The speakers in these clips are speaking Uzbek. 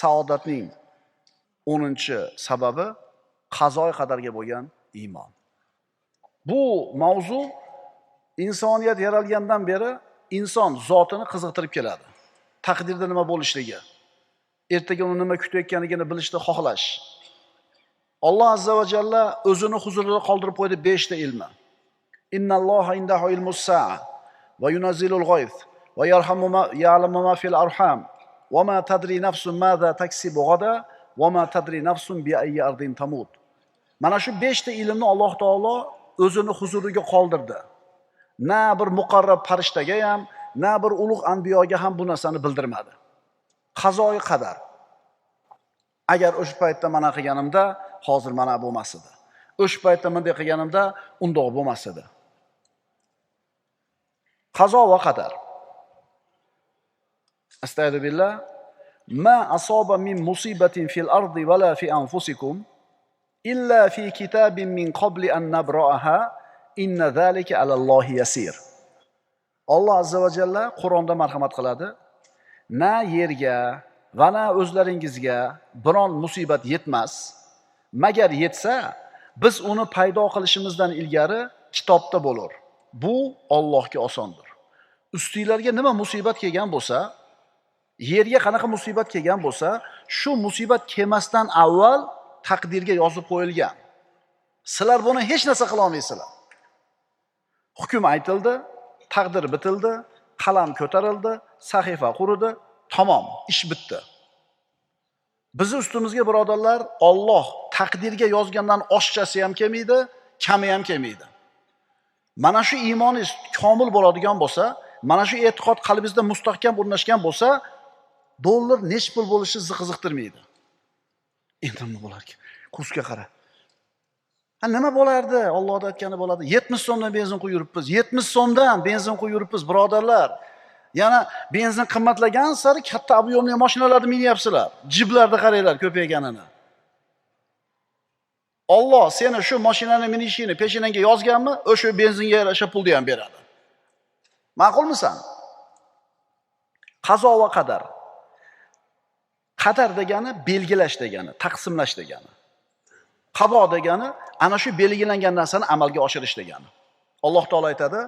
saodatning 10-sababi qazoy qadarga bo'lgan iymon. Bu mavzu insoniyat yaralgandan beri inson zotini qiziqtirib keladi. Taqdirda nima bo'lishligi, ertaga uni nima kutayotganligini bilishni xohlash. Alloh azza va jalla o'zini huzurida qoldirib qo'ydi 5 ta ilmi. Innalloha indahu ilmus sa'a va yunazzilul g'ayth va ya'lamu ma fil arham va ma tadri nafsun madha taksibu g'ada va ma tadri nafsun bi ayyi ardin tamut. Mana shu 5 ta ilmni Alloh taolo o'zini huzuriga qoldirdi. Na bir muqarrab farishtaga ham, na bir ulug' anbiyoga ham bu narsani bildirmadi. Qazoyi qadar. Agar o'sha paytda mana qilganimda, hozir mana bo'lmas edi. O'sha paytda bunday qilganimda, undoq bo'lmas edi. Qazo va qadar. Astagfirullah. Ma asaba min musibatin fil ardi wala fi anfusikum illa fi kitabin min qabli an nabra'aha inna zalika 'ala Allohi yasir. Alloh azza va jalla Qur'onda marhamat qiladi. Na yerga va na o'zlaringizga biron musibat yetmas. Magar yetsa, biz uni paydo qilishimizdan ilgari kitobda bo'lar. Bu Allohga osondir. Ustinglarga nima musibat kelgan bo'lsa, yerga qanaqa musibat kelgan bo'lsa, shu musibat kelmasdan avval taqdirga yozib qo'yilgan. Sizlar buni hech narsa qila olmaysizlar. Hukm aytildi, taqdir bitildi, qalam ko'tarildi, sahifa quridi, tamom, ish bitdi. Bizi ustimizga birodarlar, Alloh taqdirga yozgandan oshchasi ham kelmaydi, kami ham kelmaydi. Mana shu iymoningiz komil bo'ladigan bo'lsa, mana shu e'tiqod qalbingizda mustahkam o'rnashgan bo'lsa, dollar nech pul bo'lishi qiziqtirmaydi. Endi nima bo'larki? Kursga qara. Ha nima bo'lardi? Allohda aytgani bo'ladi. 70 so'mdan benzin quyib yuribmiz. 70 so'mdan benzin quyib yuribmiz, birodarlar. Yana benzin qimmatlagan sari katta объемli mashinalarni minyapsizlar. Jiblarda qaranglar ko'payganini. Alloh seni shu mashinani minishingni peshinangga yozganmi, o'sha benzinga yarasha pulni ham beradi. Ma'qulmisan? Qazo va qadar. Qadar degani belgilash degani, taqsimlash degani. Qado degani ana shu belgilangan narsani amalga oshirish degani. Alloh taolo aytadi,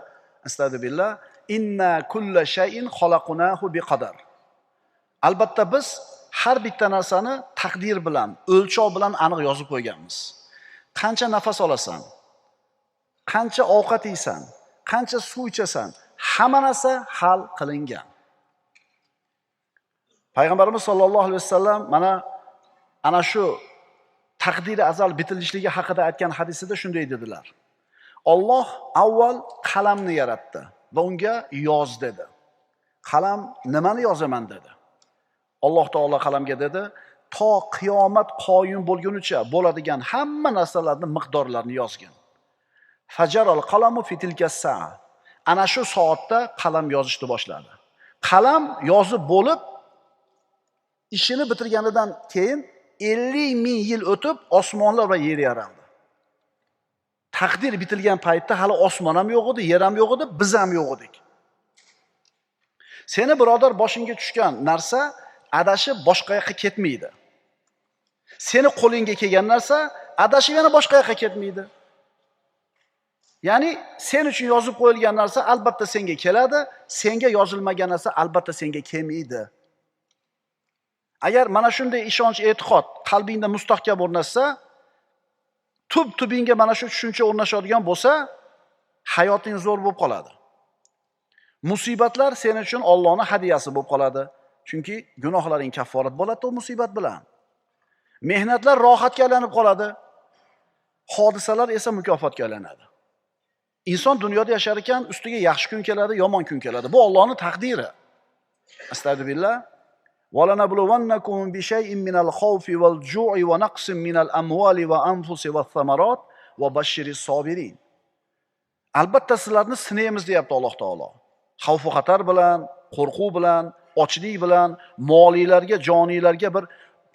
astagfirullah, inna kulla shay'in xalaqnahu biqadar. Albatta biz har bitta narsani taqdir bilan, o'lchov bilan aniq yozib qo'yganmiz. Qancha nafas olasan, qancha ovqat yeysan, qancha suv ichasan, hamma narsa hal qilingan. Payg'ambarimiz sollallohu alayhi vasallam ana shu taqdiri azal bitilishligi haqida aytgan hadisida shunday dedilar. Alloh avval qalamni yaratdi va unga yoz dedi. Qalam nimani yozaman dedi. Alloh taolo qalamga dedi, to qiyomat qoyim bo'lgunicha bo'ladigan hamma narsalarning miqdorlarini yozgin. Fajaral qalamu fi tilka sa'a. Ana shu soatda qalam yozishni boshladi. Qalam yozib bo'lib ishini bitirganidan keyin 50 ming yil o'tib osmonlar va yer yaraldi. Taqdir bitilgan paytda hali osmon ham yo'q edi, yer ham yo'q edi, biz ham yo'q edik. Seni birodar boshingga tushgan narsa adashib boshqa yoqqa ketmaydi. Seni qo'lingga kelgan narsa adashib yana boshqa yoqqa ketmaydi. Ya'ni sen uchun yozib qo'yilgan narsa albatta senga keladi, senga yozilmagan narsa albatta senga kelmaydi. Agar mana shunday ishonch, e'tiqod qalbingda mustahkam o'rnashsa, tub-tubingga mana shu tushuncha o'rnashadigan bo'lsa, hayoting zo'r bo'lib qoladi. Musibatlar sen uchun Allohning hadiyasi bo'lib qoladi. Chunki gunohlaring kafforat bo'ladi u musibat bilan. Mehnatlar rohatga aylanib qoladi. Hodisalar esa mukofotga aylanadi. Inson dunyoda yashar ekan, ustiga yaxshi kun keladi, yomon kun keladi. Bu Allohning taqdiri. Astagfirullah. وَلَنَبْلُوَنَّكُمْ بِشَيْءٍ مِنَ الْخَوْفِ وَالْجُوعِ وَنَقْصٍ مِنَ الْأَمْوَالِ وَأَنْفُسِ وَالثَّمَرَاتِ وَبَشِّرِ الصَّابِرِينَ. Albatta sizlarni sinaymiz deyapti Alloh taolo. Xavf va xatar bilan, qo'rquv bilan, ochlik bilan, moliylarga, joniylarga bir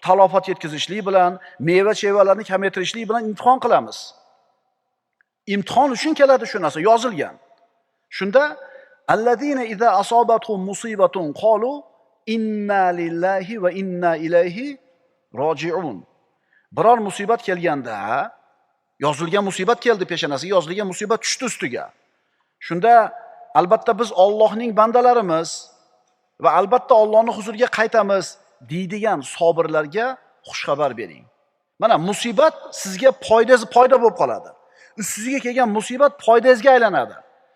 talofat yetkazishlik bilan, meva-chevalarni kamaytirishlik bilan imtihon qilamiz. Imtihon uchun keladi shu narsa yozilgan. Shunda allazina idza asabatuhum musibatun qalu inna lillahi va inna ilayhi roji'un. Biror musibat kelganda, yozilgan musibat keldi peshonasiga, yozilgan musibat tushdi ustiga. Shunda albatta biz Allohning bandalarimiz va albatta Allohning huzuriga qaytamiz deydigan sabirlarga xush xabar bering. Mana musibat sizga foyda bo'lib qoladi. Ustingizga kelgan musibat foydangizga aylanadi.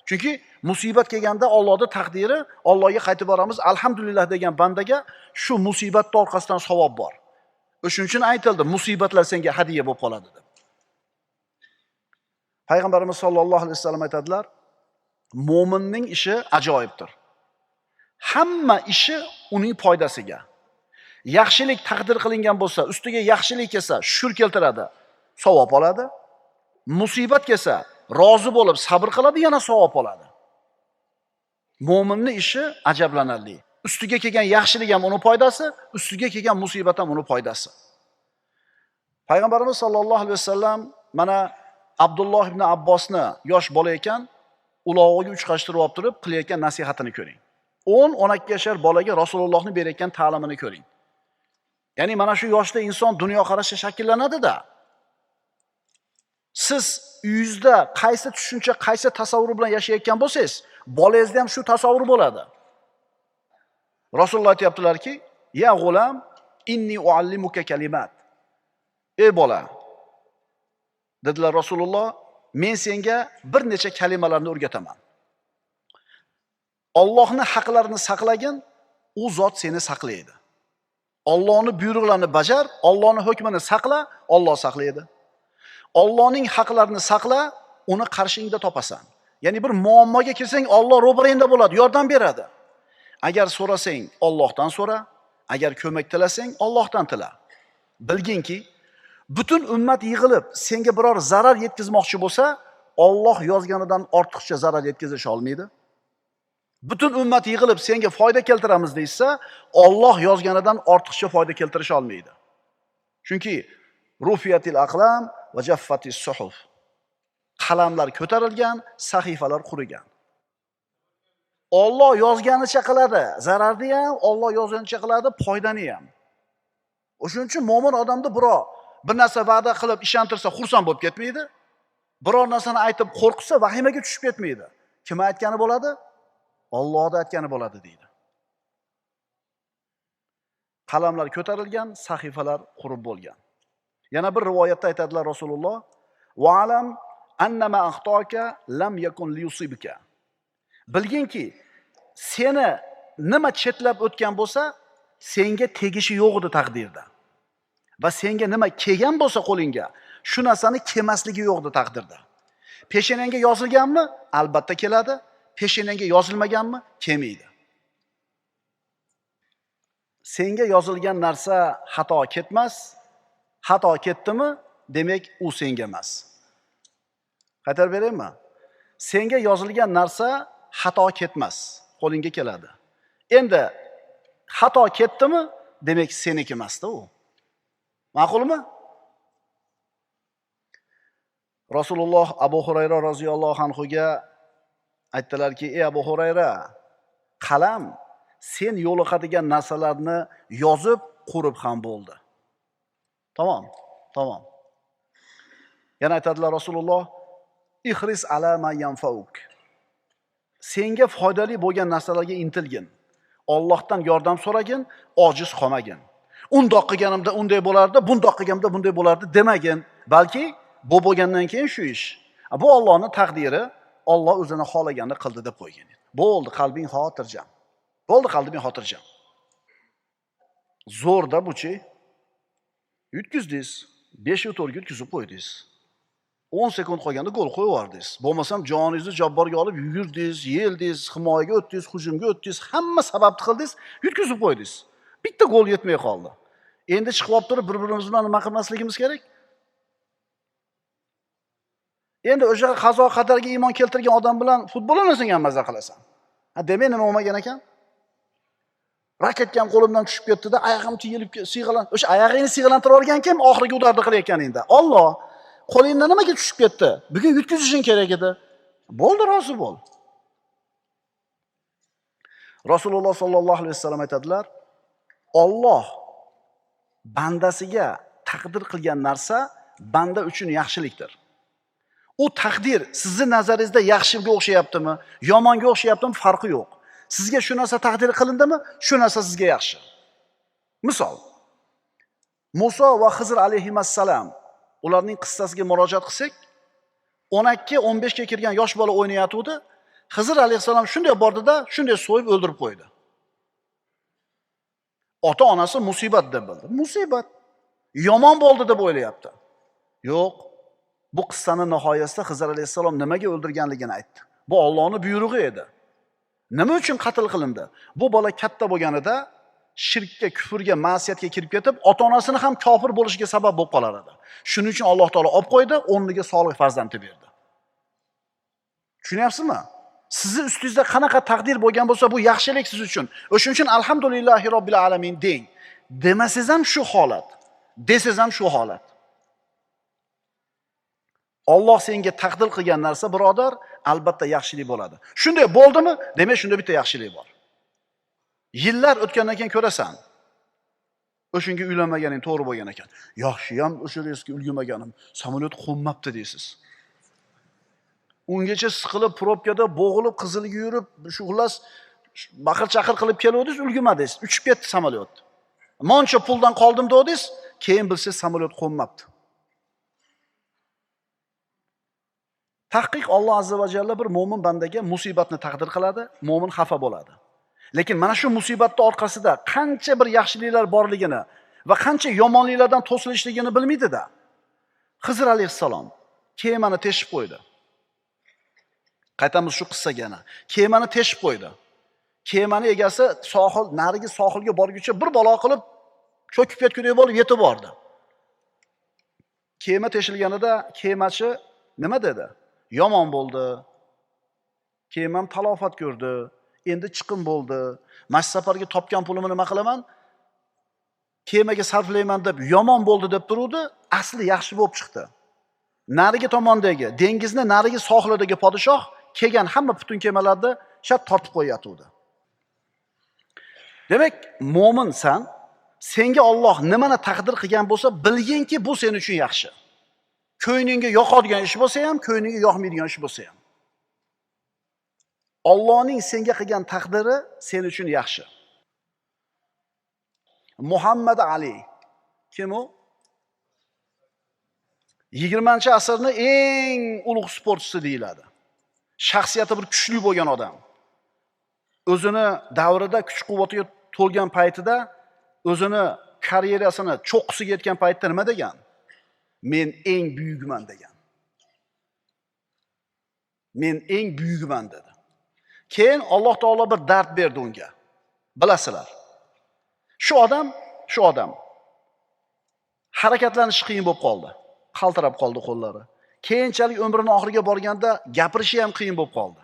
Chunki musibat kelganda Allohning taqdiri, Allohga qaytib boramiz, alhamdulillah degan bandaga shu musibatning orqasidan savob bor. O'shuning uchun aytildi, musibatlar senga hadiya bo'lib qoladi deb. Payg'ambarimiz sollallohu alayhi vasallam aytadilar, mo'minning ishi ajoyibdir. Hamma ishi uning foydasiga. Yaxshilik taqdir qilingan bo'lsa, ustiga yaxshilik kelsa, shukr keltiradi, savob oladi. Musibat kelsa, rozi bo'lib sabr qiladi, yana savob oladi. Mo'minning ishi ajablanarli. Ustiga kelgan yaxshilik ham uning foydasi, ustiga kelgan musibat ham uning foydasi. Payg'ambarimiz sollallohu alayhi vasallam mana Abdulloh ibn Abbosni yosh bola ekan, ulog'iga uchqashtirib olib turib qilayotgan nasihatini ko'ring. 10-12 yashar bolaga Rasulullohning berayotgan ta'limini ko'ring. Ya'ni mana shu yoshda inson dunyoqarashi shakllanadi-da. Siz uyingizda qaysi tushuncha, qaysi tasavvur bilan yashayotgan bo'lsangiz, bolangizda ham shu tasavvur bo'ladi. Rasululloh aytibdilar-ki, "Ya g'ulam, inni uallimuka kalimat." Ey bola, dedilar Rasululloh, men senga bir necha kalimalarni o'rgataman. Allohning haqlarini saqlagin, u zot seni saqlaydi. Allohning buyruqlarini bajar, Allohning hukmini saqla, Alloh saqlaydi. Allohning haqlarini saqla, uni qarshingda topasan. Ya'ni bir muammoga kelsang, Alloh ro'barangda bo'ladi, yordam beradi. Agar so'rasang, Allohdan so'ra, agar ko'mak tilasang, Allohdan tila. Bilginki, butun ummat yig'ilib senga biror zarar yetkazmoqchi bo'lsa, Alloh yozganidan ortiqcha zarar yetkazish olmaydi. Butun ummat yig'ilib senga foyda keltiramiz deysa, Alloh yozganidan ortiqcha foyda keltirish olmaydi. Chunki rufiyatil aqlam va jaffatis suhuf. Qalamlar ko'tarilgan, sahifalar qurigan. Alloh yozganicha qiladi, zararni ham, Alloh yozganicha qiladi, foydani ham. O'shuning uchun mo'min odamda bir narsa va'da qilib ishontirsa xursand bo'lib ketmaydi. Biror narsani aytib qo'rqsa vahimaga tushib ketmaydi. Kim aytgani bo'ladi? Allohning aytgani bo'ladi deydi. Qalamlar ko'tarilgan, sahifalar qurib bo'lgan. Yana bir rivoyatda aytadilar Rasululloh, "Va alam annama axtoka lam yakun liyusibka." Bilginki, seni nima chetlab o'tgan bo'lsa, senga tegishi yo'q edi taqdirda. Va senga nima kelgan bo'lsa qo'lingga, shu narsani kelmasligi yo'q edi taqdirda. Peshonangga yozilganmi? Albatta keladi. Peshonangga yozilmaganmi? Kelmaydi. Senga yozilgan narsa xato ketmas. Xato ketdimi, demak u senga emas. Qaytarib beraymi? Senga yozilgan narsa xato ketmas, qo'lingga keladi. Endi xato ketdimi, demak seniki emas-da u. Ma'qulmi? Rasululloh Abu Hurayra roziyallohu anhuga aytdilarki, "Ey Abu Hurayra, qalam sen yo'liqadigan narsalarni yozib, qurib ham bo'ldi." Tamom. Yana aytadilar Rasululloh, "Ihris ala ma yanfauk." Senga foydali bo'lgan narsalarga intilgin. Allohdan yordam so'ragin, ojiz qolmagin. Undoq qilganimda unday bo'lardi, bundoq qilganimda bunday bo'lardi demagin. Balki bu bo'lgandan keyin shu ish. Bu Allohning taqdiri, Alloh o'zini xohlaganini qildi deb qo'ygan. Bo'ldi, qalbing xotirjam. Zo'rda buchi. Yutkizdingiz, 5 o'torga yutkizib qo'ydingiz. 10 sekund qolganda gol qo'yib yubordingiz. Bo'lmasam joningizni jabborga olib yugurdingiz, yeldingiz, himoyaga o'tdingiz, hujumga o'tdingiz, hamma sababni qildingiz, yutkizib qo'ydingiz. Bitta gol yetmay qoldi. Endi chiqib olib turib bir-birimiz bilan nima qilmasligimiz kerak? Endi o'sha qazo qadarga iymon keltirgan odam bilan futbol o'ynasang ham mazza qilasan. Demak nima bo'lmagan ekan? Raketga ham qo'limdan tushib ketdi-da, oyog'im tiyilib siyg'alan. O'sha oyog'ingni siyg'alantirib olgan kim oxirgi udarni qilayotganingda? Alloh. Qo'lingdan nimaga tushib ketdi? Bugun yutkazishing kerak edi. Bo'ldi, rozi bo'l. Rasululloh sollallohu alayhi vasallam aytadilar, Alloh bandasiga taqdir qilgan narsa banda uchun yaxshilikdir. U taqdir sizning nazaringizda yaxshiga o'xshayaptimi, yomonga o'xshayaptimi farqi yo'q. Sizga shu narsa taqdir qilindimi, shu narsa sizga yaxshi. Misol, Muso va Xizr alayhissalom ularning qissasiga murojaat qilsak, 12-15 ga kirgan yosh bola o'ynayotdi. Xizr alayhissalom shunday bordida, shunday so'yib o'ldirib qo'ydi. Ota-onasi musibat deb bildi. Musibat. Yomon bo'ldi deb o'ylayapti. Yo'q. Bu qissaning nihoyasida Xizr alayhissalom nimaga o'ldirganligini aytdi. Bu Allohning buyrug'i edi. Nima uchun qatl qilindi? Bu bola katta bo'lganida shirkka, kufrga, ma'siyatga kirib ketib, ota-onasini ham kofir bo'lishiga sabab bo'lib qolar edi. Shuning uchun Alloh taolo olib qo'ydi, o'rniga solih farzandni berdi. Tushunyapsizmi? Sizni ustingizda qanaqa taqdir bo'lgan bo'lsa, bu yaxshilik siz uchun. O'shuning uchun alhamdulillahi robbil alamin deng. Demasangiz ham shu holat, desangiz ham shu holat. Alloh senga taqdir qilgan narsa, birodar, albatta yaxshilik bo'ladi. Shunday bo'ldimi? Demak, shunda bitta yaxshilik bor. Yillar o'tgandan keyin ko'rasan. O'shunga uylanmaganing to'g'ri bo'lgan ekan. Yaxshi ham o'sha reysga ulgurmaganim, samolyot qo'nmabdi deysiz. Ungacha siqilib, probkada bo'g'ilib, qizilga yurib, shu xullas baqir-chaqir qilib keluvdingiz, ulgurmadingiz. Uchib ketdi samolyot. Moncha puldan qoldim dedingiz, keyin bilsiz samolyot qo'nmabdi. Tahqiq Alloh azza va jalla bir mo'min bandaga musibatni taqdir qiladi, mo'min xafa bo'ladi. Lekin mana shu musibatning orqasida qancha bir yaxshiliklar borligini va qancha yomonliklardan to'silishligini bilmaydi-da. Xizr alayhissalom kemani teshib qo'ydi. Qaytamiz shu qissaga yana. Kemani teshib qo'ydi. Kemani egasi narigi sohilga borguncha bir balo qilib cho'kib ketgudek bo'lib yetib bordi. Kema teshilganida kemachi nima dedi? Yomon bo'ldi. Kemam talofat ko'rdi. Endi chiqim bo'ldi. Mash safarga topgan pulimni nima qilaman? Kemaga sarflayman deb yomon bo'ldi deb turuvdi, asli yaxshi bo'lib chiqdi. Narigi tomondagi, dengizning narigi sohilidagi podshoh kelgan hamma butun kemalarni shart tortib qo'yatuvdi. Demak, mo'minsan, senga Alloh nimani taqdir qilgan bo'lsa, bilginki bu sen uchun yaxshi. Ko'nglingga yoqadigan ish bo'lsa ham, ko'nglingga yoqmaydigan ish bo'lsa ham. Allohning senga qilgan taqdiri sen uchun yaxshi. Muhammad Ali kim u? 20-asrning eng ulug' sportchisi deyiladi. Shaxsiyati bir kuchli bo'lgan odam. O'zini davrida kuch-quvvatiga to'lgan paytida, o'zini karyerasini cho'qqisiga yetgan paytda nima degan? Men eng buyukman degan. Men eng buyukman dedi. Keyin Alloh taolo bir dard berdi unga. Bilasizlar. Shu odam harakatlanishi qiyin bo'lib qoldi. Qaltirab qoldi qo'llari. Keyinchalik umrining oxiriga borganda gapirishi ham qiyin bo'lib qoldi.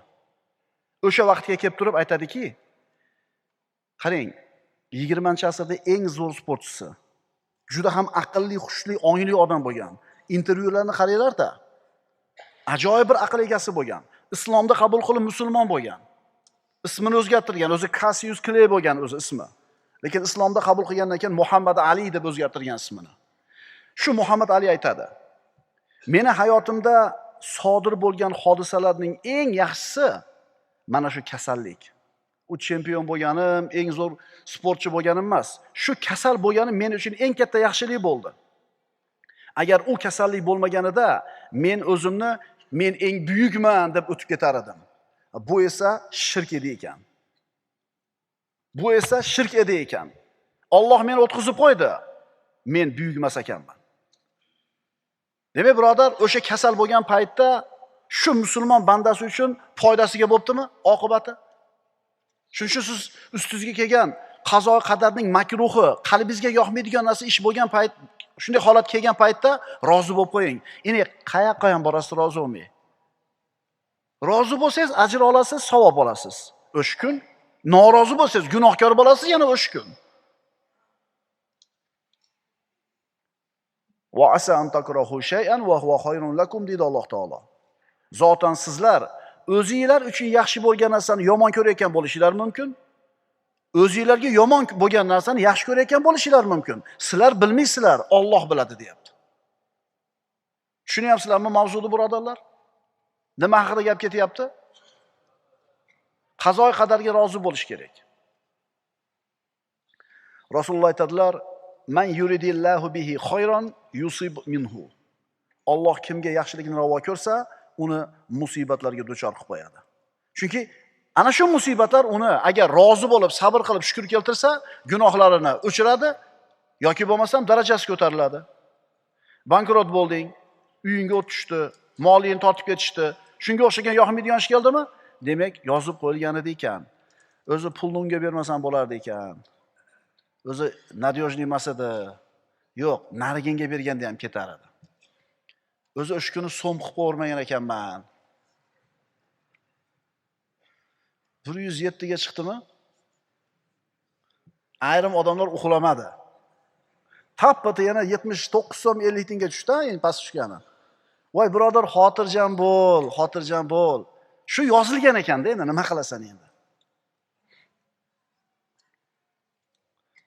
O'sha vaqtga kelib turib aytadiki, qarang, 20-asrda eng zo'r sportchisi, juda ham aqlli, xushli, ongli odam bo'lgan. Intervyularni qaranglar-da. Ajoyib bir aql egasi bo'lgan. Islomda qabul qilib musulmon bo'lgan. Ismini o'zgartirgan, o'zi Cassius Clay bo'lgan o'zi ismi. Lekin islomda qabul qilgandan keyin Muhammad Ali deb o'zgartirgan ismini. Shu Muhammad Ali aytadi: "Meni hayotimda sodir bo'lgan hodisalarning eng yaxshisi mana shu kasallik. U chempion bo'lganim, eng zo'r sportchi bo'lganim emas. Shu kasal bo'lganim men uchun eng katta yaxshilik bo'ldi. Agar u kasallik bo'lmaganida men o'zimni men eng buyukman deb o'tib ketar edim. Bu esa shirk edi ekan. Bu esa shirk edi ekan. Alloh meni o'tkazib qo'ydi. Men buyuk emas ekanman." Demak, birodar, o'sha kasal bo'lgan paytda shu musulmon bandasi uchun foydasiga bo'ptimi oqibati? Shuning uchun siz ustingizga kelgan qazo qadarning makruhi, qalbingizga yoqmaydigan narsa ish bo'lgan payt, shunday holat kelgan paytda rozi bo'lib qo'ying. Endi qayoqqa ham borasiz rozi bo'lmay. Rozi bo'lsangiz ajr olasiz, savob olasiz. O'sha kun norozi bo'lsangiz, gunohkor bo'lasiz yana o'sha kun. Va asa an takrahu shay'an wa huwa khayrun lakum deydi Alloh taolo. Zotan sizlar o'zingizlar uchun yaxshi bo'lgan narsani yomon ko'rayotgan bo'lishinglar mumkin. O'zingizlarga yomon bo'lgan narsani yaxshi ko'rayotgan bo'lishinglar mumkin. Sizlar bilmaysizlar, Alloh biladi deyapti. Tushunyapsizlarmi mavzuni, birodarlar? Nima haqida gap ketyapti? Qazoy qadarga rozi bo'lish kerak. Rasululloh aytadilar: "Man yuridillahu bihi khayran yusib minhu." Alloh kimga yaxshilikni ravo ko'rsa, uni musibatlarga duchor qilib qo'yadi. Chunki ana shu musibatlar uni agar rozi bo'lib, sabr qilib, shukr keltirsa, gunohlarini o'chiradi yoki bo'lmasam darajasi ko'tariladi. Bankrot bo'lding, uyingga o't tushdi, molingni tortib ketishdi. Shunga o'xshagan yoqmaydigan ish keldimi? Demak, yozib qo'yilgan edi ekan. O'zi pulni unga bermasam bo'lardi ekan. O'zi nadyojniy emas edi. Yo'q, nariginga berganda ham ketar edi. O'zi o'sha kuni so'm qilib qo'ymagan ekanman. 107 ga chiqdimi? Ayrim odamlar uxlamadi. Tappati yana 79 so'm 50 tiyinga tushdi, endi past tushgani. Voy birodar, xotirjam bo'l, xotirjam bo'l. Shu yozilgan ekanda, endi nima qilasan endi?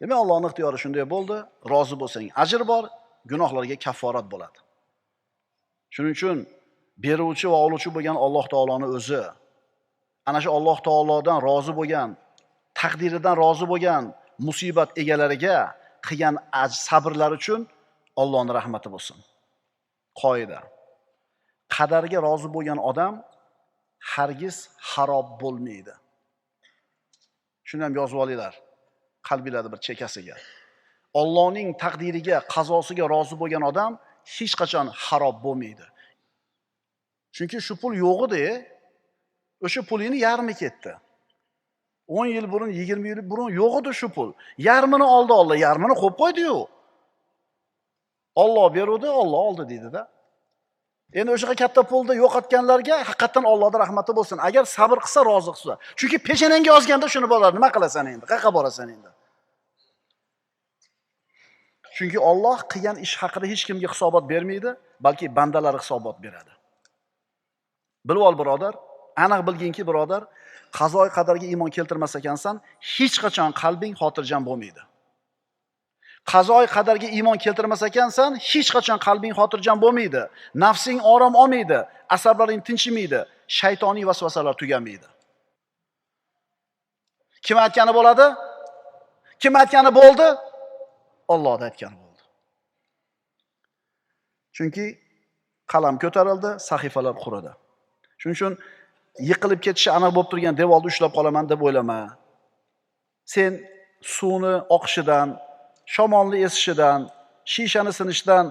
Demak, Allohning ixtiyori shunday bo'ldi. Rozi bo'lsang, ajr bor, gunohlarga kafforat bo'ladi. Shuning uchun beruvchi va oluvchi bo'lgan Alloh taoloning o'zi, ana shu Alloh taolodan rozi bo'lgan, taqdiridan rozi bo'lgan musibat egalariga qilgan sabrlar uchun Allohning rahmati bo'lsin. Qoida: qadarga rozi bo'lgan odam hargiz xarob bo'lmaydi. Shuni ham yozib olinglar qalbingizda bir chekasiga. Allohning taqdiriga, qazosiga rozi bo'lgan odam hech qachon xarob bo'lmaydi. Chunki shu pul yo'q edi, o'sha pulingni yarmi ketdi. 10 yil burun, 20 yil burun yo'q edi shu pul. Yarmini oldi Alloh, yarmini qo'yib qo'ydi-yu. Alloh beruvdi, Alloh oldi deydi-da. Endi o'sha katta pulni yo'qotganlarga haqiqatan Allohning rahmati bo'lsin. Agar sabr qilsa, rozi qilsa. Chunki peshanangga yozganda shuni bo'ladi. Nima qilasan endi? Qayerga borasan endi? Chunki Alloh qilgan ish haqida hech kimga hisobot bermaydi, balki bandalar hisobot beradi. Bilib ol birodar, aniq bilginki birodar, qazoy qadarga iymon keltirmas ekansan, hech qachon qalbing xotirjam bo'lmaydi. Qazoy qadarga iymon keltirmas ekansan, hech qachon qalbing xotirjam bo'lmaydi. Nafsing orom olmaydi, asablaring tinchimaydi, shaytoniy vasvasalar tugamaydi. Kim aytgani bo'ladi? Kim aytgani bo'ldi? Alloh aytgani bo'ldi. Chunki qalam ko'tarildi, sahifalar quridi. Shuning uchun yiqilib ketishi aniq bo'lib turgan devorni ushlab qolaman deb o'ylama. Sen suvni oqishidan, shamolni esishidan, shishani sinishdan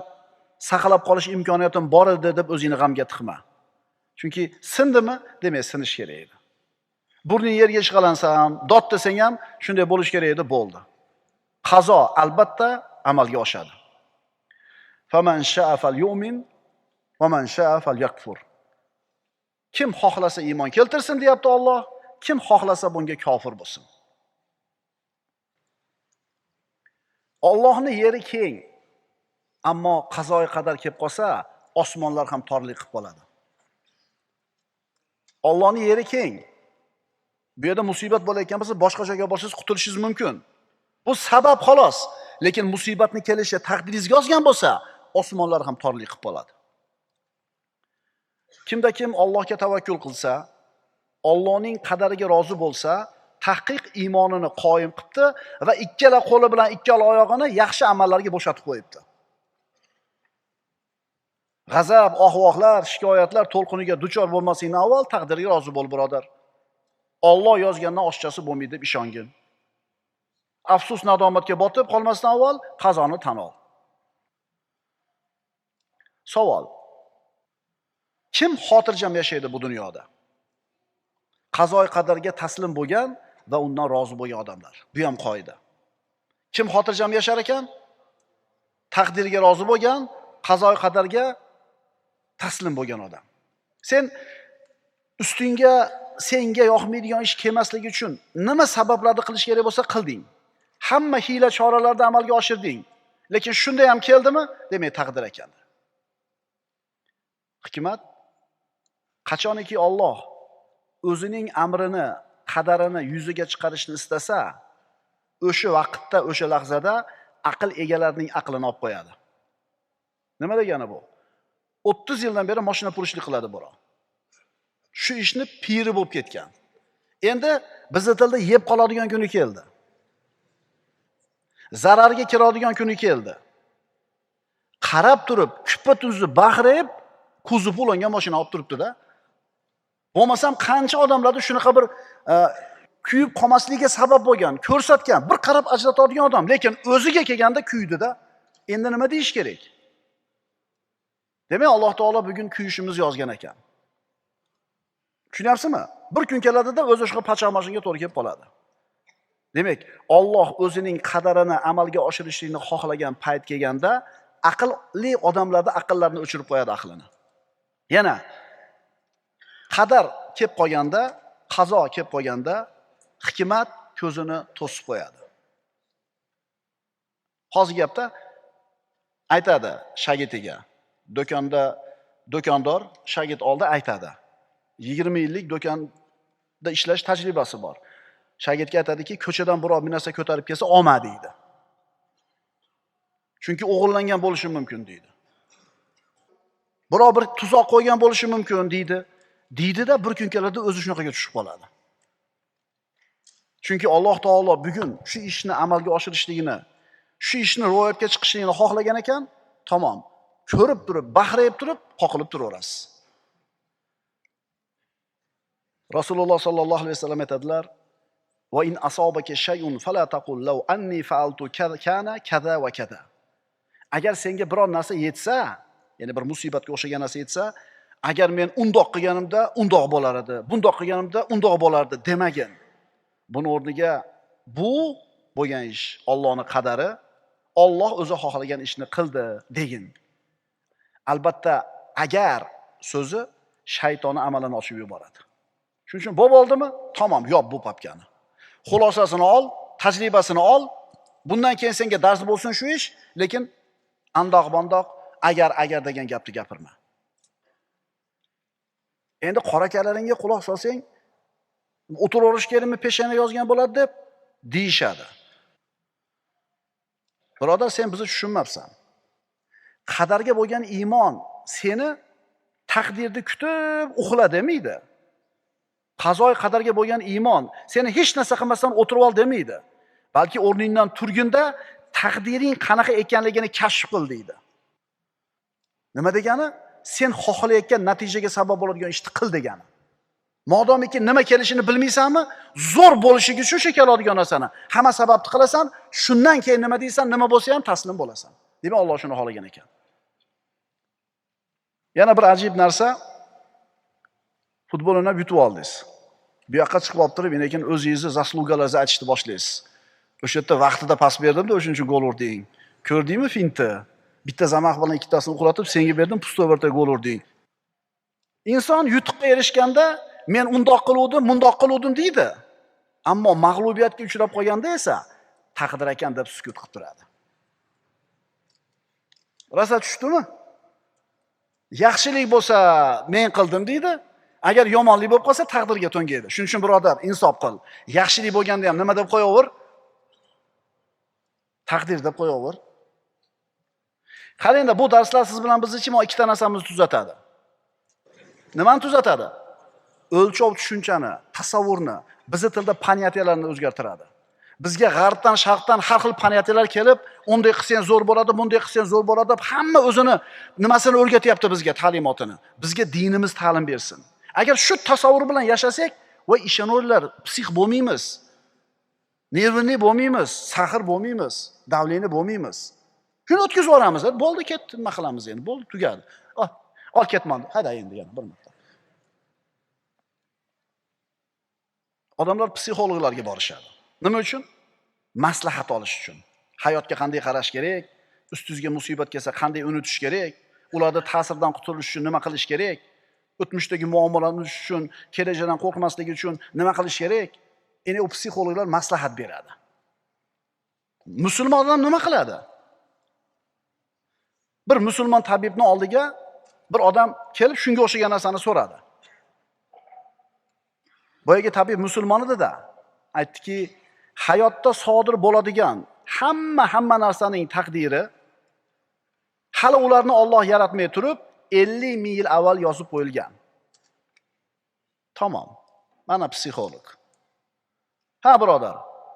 saqlab qolish imkoniyatim bor edi deb o'zingni g'amga tiqma. Chunki sindimi, demak sinish kerak edi. Burning yerga ishqalansa ham, dod desang ham shunday bo'lish kerak edi, bo'ldi. Qazo albatta amalga oshadi. Faman sha'a falyu'min va man sha'a falyakfur. Kim xohlasa iymon keltirsin deyapti Alloh, kim xohlasa bunga kofir bo'lsin. Allohning yeri keng, ammo qazoy qadar kelib qolsa, osmonlar ham torlik qilib qoladi. Allohning yeri keng. Bu yerda musibat bo'layotgan bo'lsa, boshqa joyga borsangiz qutulishingiz mumkin. Bu sabab xolos, lekin musibatni kelishi taqdiringizga yozgan bo'lsa, osmonlar ham torlik qilib qoladi. Kimda kim Allohga tavakkul qilsa, Allohning qadariga rozi bo'lsa, tahqiq iymonini qoyim qilibdi va ikkala qo'li bilan ikkala oyog'ini yaxshi amallarga bo'shatib qo'yibdi. G'azab, ohvohlar, shikoyatlar to'lqiniga duchor bo'lmasingdan avval taqdirga rozi bo'l, birodar. Alloh yozgandan oshchasi bo'lmaydi deb ishongin. Afsus nadomatga botib qolmasdan avval qazoni tan ol. Savol: kim xotirjam yashaydi bu dunyoda? Qazoy qadarga taslim bo'lgan va undan rozi bo'lgan odamlar. Bu ham qoida. Kim xotirjam yashar ekan? Taqdirga rozi bo'lgan, qazoy qadarga taslim bo'lgan odam. Sen ustingga senga yoqmaydigan ish kelmasligi uchun nima sabablarni qilish kerak bo'lsa qilding. Hamma hiyla choralarni amalga oshirding. Lekin shunday ham keldimi? Demak, taqdir ekan. Hikmat qachoniki Alloh o'zining amrini, qadarini yuzaga chiqarishni istasa, o'sha vaqtda, o'sha lahzada aql egalarining aqlini olib qo'yadi. Nima degani bu? 30 yildan beri mashina purishlik qiladi birov. Shu ishni piri bo'lib ketgan. Endi bizning tilda yeb qoladigan kuni keldi. Zararga kiradigan kuni keldi. Qarab turib, kuppa-tuzni baxrayib, ko'zi pulangan mashina olib turibdi-da. Bo'lmasam qancha odamlarni shunaqa bir kuyib qolmasligiga sabab bo'lgan, ko'rsatgan, bir qarab ajratadigan odam, lekin o'ziga kelganda kuydi-da. Endi nima deyish kerak? Demak, Alloh taolo bugun kuyishimiz yozgan ekan. Tushunyapsizmi? Bir kun keladida o'zi shu pachaq-mashinaga to'g'ri kelib qoladi. Demak, Alloh o'zining qadarini amalga oshirishlikni xohlagan payt kelganda, aqlli odamlarning aqllarini o'chirib qo'yadi aqlini. Yana qadar kelib qolganda, qazo kelib qolganda, hikmat ko'zini to'sib qo'yadi. Hozir gapda aytadi shagidiga. Do'kondor shagid oldi aytadi. 20 yillik do'konda ishlash tajribasi bor. Shagidga aytadiki, ko'chadan birov bir narsa ko'tarib kelsa, olma deydi. Chunki o'g'irlangan bo'lishi mumkin deydi. Birov bir tuzoq qo'ygan bo'lishi mumkin deydi. Deydi-da, bir kun keladi o'zi shunaqaga tushib qoladi. Chunki Alloh taolo bugun shu ishni amalga oshirishligini, shu ishni ro'yobga chiqishligini xohlagan ekan, tamom. Ko'rib turib, baxrayib turib, qoqilib turaverasiz. Rasululloh sallallohu alayhi vasallam aytadilar: "Va in asabaka shay'un fala taqul law anni fa'altu kana kaza va kaza." Agar senga biror narsa yetsa, ya'ni bir musibatga o'xshagan narsa yetsa, agar men undoq qilganimda undoq bo'lar edi, bundoq qilganimda undoq bo'lardi demagin. Buni o'rniga bu bo'lgan ish Allohning qadari, Alloh o'zi xohlagan ishni qildi degin. Albatta, agar so'zi shaytonni amalini ochib yuboradi. Shuning uchun bo'ldimi? Tamom, yo'q bu papkani. Xulosasini ol, tajribasini ol. Bundan keyin senga dars bo'lsin shu ish, lekin andoq-bondoq agar degan gapni gapirma. Endi qora kalaringga quloq solsang, o'tiraverish kerakmi, peshana yozgan bo'ladi deb deyishadi. Birodar, sen bizni tushunmabsan. Qadarga bo'lgan iymon seni taqdirni kutib uxla demaydi. Qazoy qadarga bo'lgan iymon seni hech narsa qilmasdan o'tirib ol demaydi. Balki o'rningdan turganda taqdiring qanaqa ekanligini kashf qil deydi. Nima degani? Sen xohlayotgan natijaga sabab bo'ladigan ishni qil degani. Modomiki nima kelishini bilmaysanmi? Zo'r bo'lishiga shu keladigan narsani hamma sababni qilasan, shundan keyin nima deysan, nima bo'lsa ham taslim bo'lasan. Demak, Alloh shuni xohlagan ekan. Yana bir ajib narsa, futbol o'ynab yutib oldingiz. Bu yoqqa chiqib olib turib, lekin o'zingizni zaslugalarni aytishni boshlaysiz. O'sha yerda vaqtida pas berdim-da, o'shuning uchun gol urding. Ko'rdingmi fintni? Bitta zamaq bilan ikkitasini uxlatib, senga berdim, pustoverda gol urding. Inson yutuqqa erishganda men undoq qiluvdim, mundoq qiluvdim deydi. Ammo mag'lubiyatga uchrab qolganda esa taqdir ekan deb sukut qilib turadi. Rosa tushdimi? Yaxshilik bo'lsa men qildim deydi. Agar yomonlik bo'lib qolsa taqdirga to'ngaydi. Shuning uchun birodar, insof qil. Yaxshilik bo'lganda ham nima deb qo'yaver? Taqdir deb qo'yaver. Qarangda, bu darslar siz bilan biz uchun ikkita narsamizni tuzatadi. Nimani tuzatadi? O'lchov tushunchani, tasavvurni, bizning tilda понятияларni o'zgartiradi. Bizga g'arbdan, sharqdan har xil понятиялар kelib, unday qilsang zo'r bo'ladi, bunday qilsang zo'r bo'ladi deb hamma o'zini nimasini o'rgatyapti bizga, ta'limotini. Bizga dinimiz ta'lim bersin. Agar shu tasavvur bilan yashasak, va ishonaverlar, psix bo'lmaymiz. Nervli bo'lmaymiz, sahr bo'lmaymiz, davleni bo'lmaymiz. Shuni o'tkazib yuboramiz. Bo'ldi, ketdi, nima qilamiz endi? Bo'ldi, tugadi. Ol ketmadi. Hada endi yana bir marta. Odamlar psixologlarga borishadi. Nima uchun? Maslahat olish uchun. Hayotga qanday qarash kerak? Ustingizga musibat kelsa qanday unutish kerak? Ularning ta'siridan qutulish uchun nima qilish kerak? O'tmishdagi muammolarni uchun, kelajakdan qo'rqmasligi uchun nima qilish kerak? Endi u psixologlar maslahat beradi. Musulmon odam nima qiladi? Bir musulmon tabibning oldiga bir odam kelib shunga o'xshagan narsani so'radi. Boyaga tabib musulmon edi-da, aytdiki, hayotda sodir bo'ladigan hamma narsaning taqdiri hali ularni Alloh yaratmay turib 50 ming yil avval yozib qo'yilgan. Tamom. Mana psixolog. Ha birodar,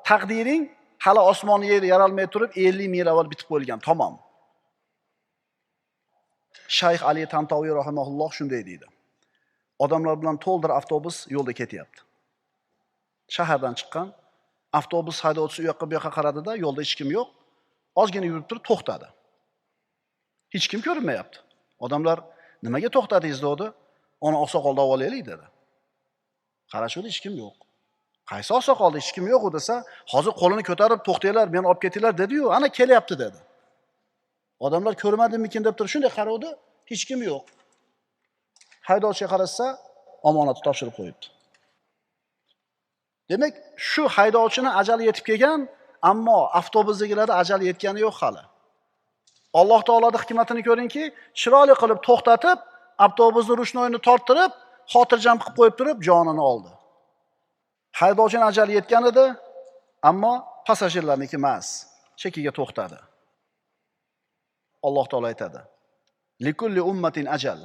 taqdiring hali osmon yer yaralmay turib 50 ming yil avval bitib qo'yilgan. Tamom. Shayx Ali Tantoviy rahimahulloh shunday deydi. Odamlar bilan to'ldir avtobus yo'lda ketyapti. Shahardan chiqqan avtobus haydovchisi u yoqqa bu yoqqa qaradida, yo'lda hech kim yo'q. Ozgina yurib turib to'xtadi. Hech kim ko'rinmayapti. Odamlar nimaga to'xtadingiz dedi. Ona oqsoqolda olaylik dedi. Qarashuvda hech kim yo'q. Qaysi oqsoqolda hech kim yo'q desa, hozir qo'lini ko'tarib to'xtanglar, meni olib ketinglar dedi-yu, ana kelyapti dedi. Odamlar ko'rmadimmikin deb turib shunday qaradi, hech kim yo'q. Haydovchiga qarasa, omonatni topshirib qo'yibdi. Demak, shu haydovchini ajali yetib kelgan, ammo avtobusdagilarda ajali yetgani yo'q hali. Alloh taoloning hikmatini ko'ringki, chiroyli qilib to'xtatib, avtobusni rushnoyini torttirib, xotirjam qilib qo'yib turib, jonini oldi. Haydovchining ajali yetgan edi, ammo passajirlarniki emas, chekiga to'xtadi. Alloh taolo aytadi: "Likulli ummatin ajal."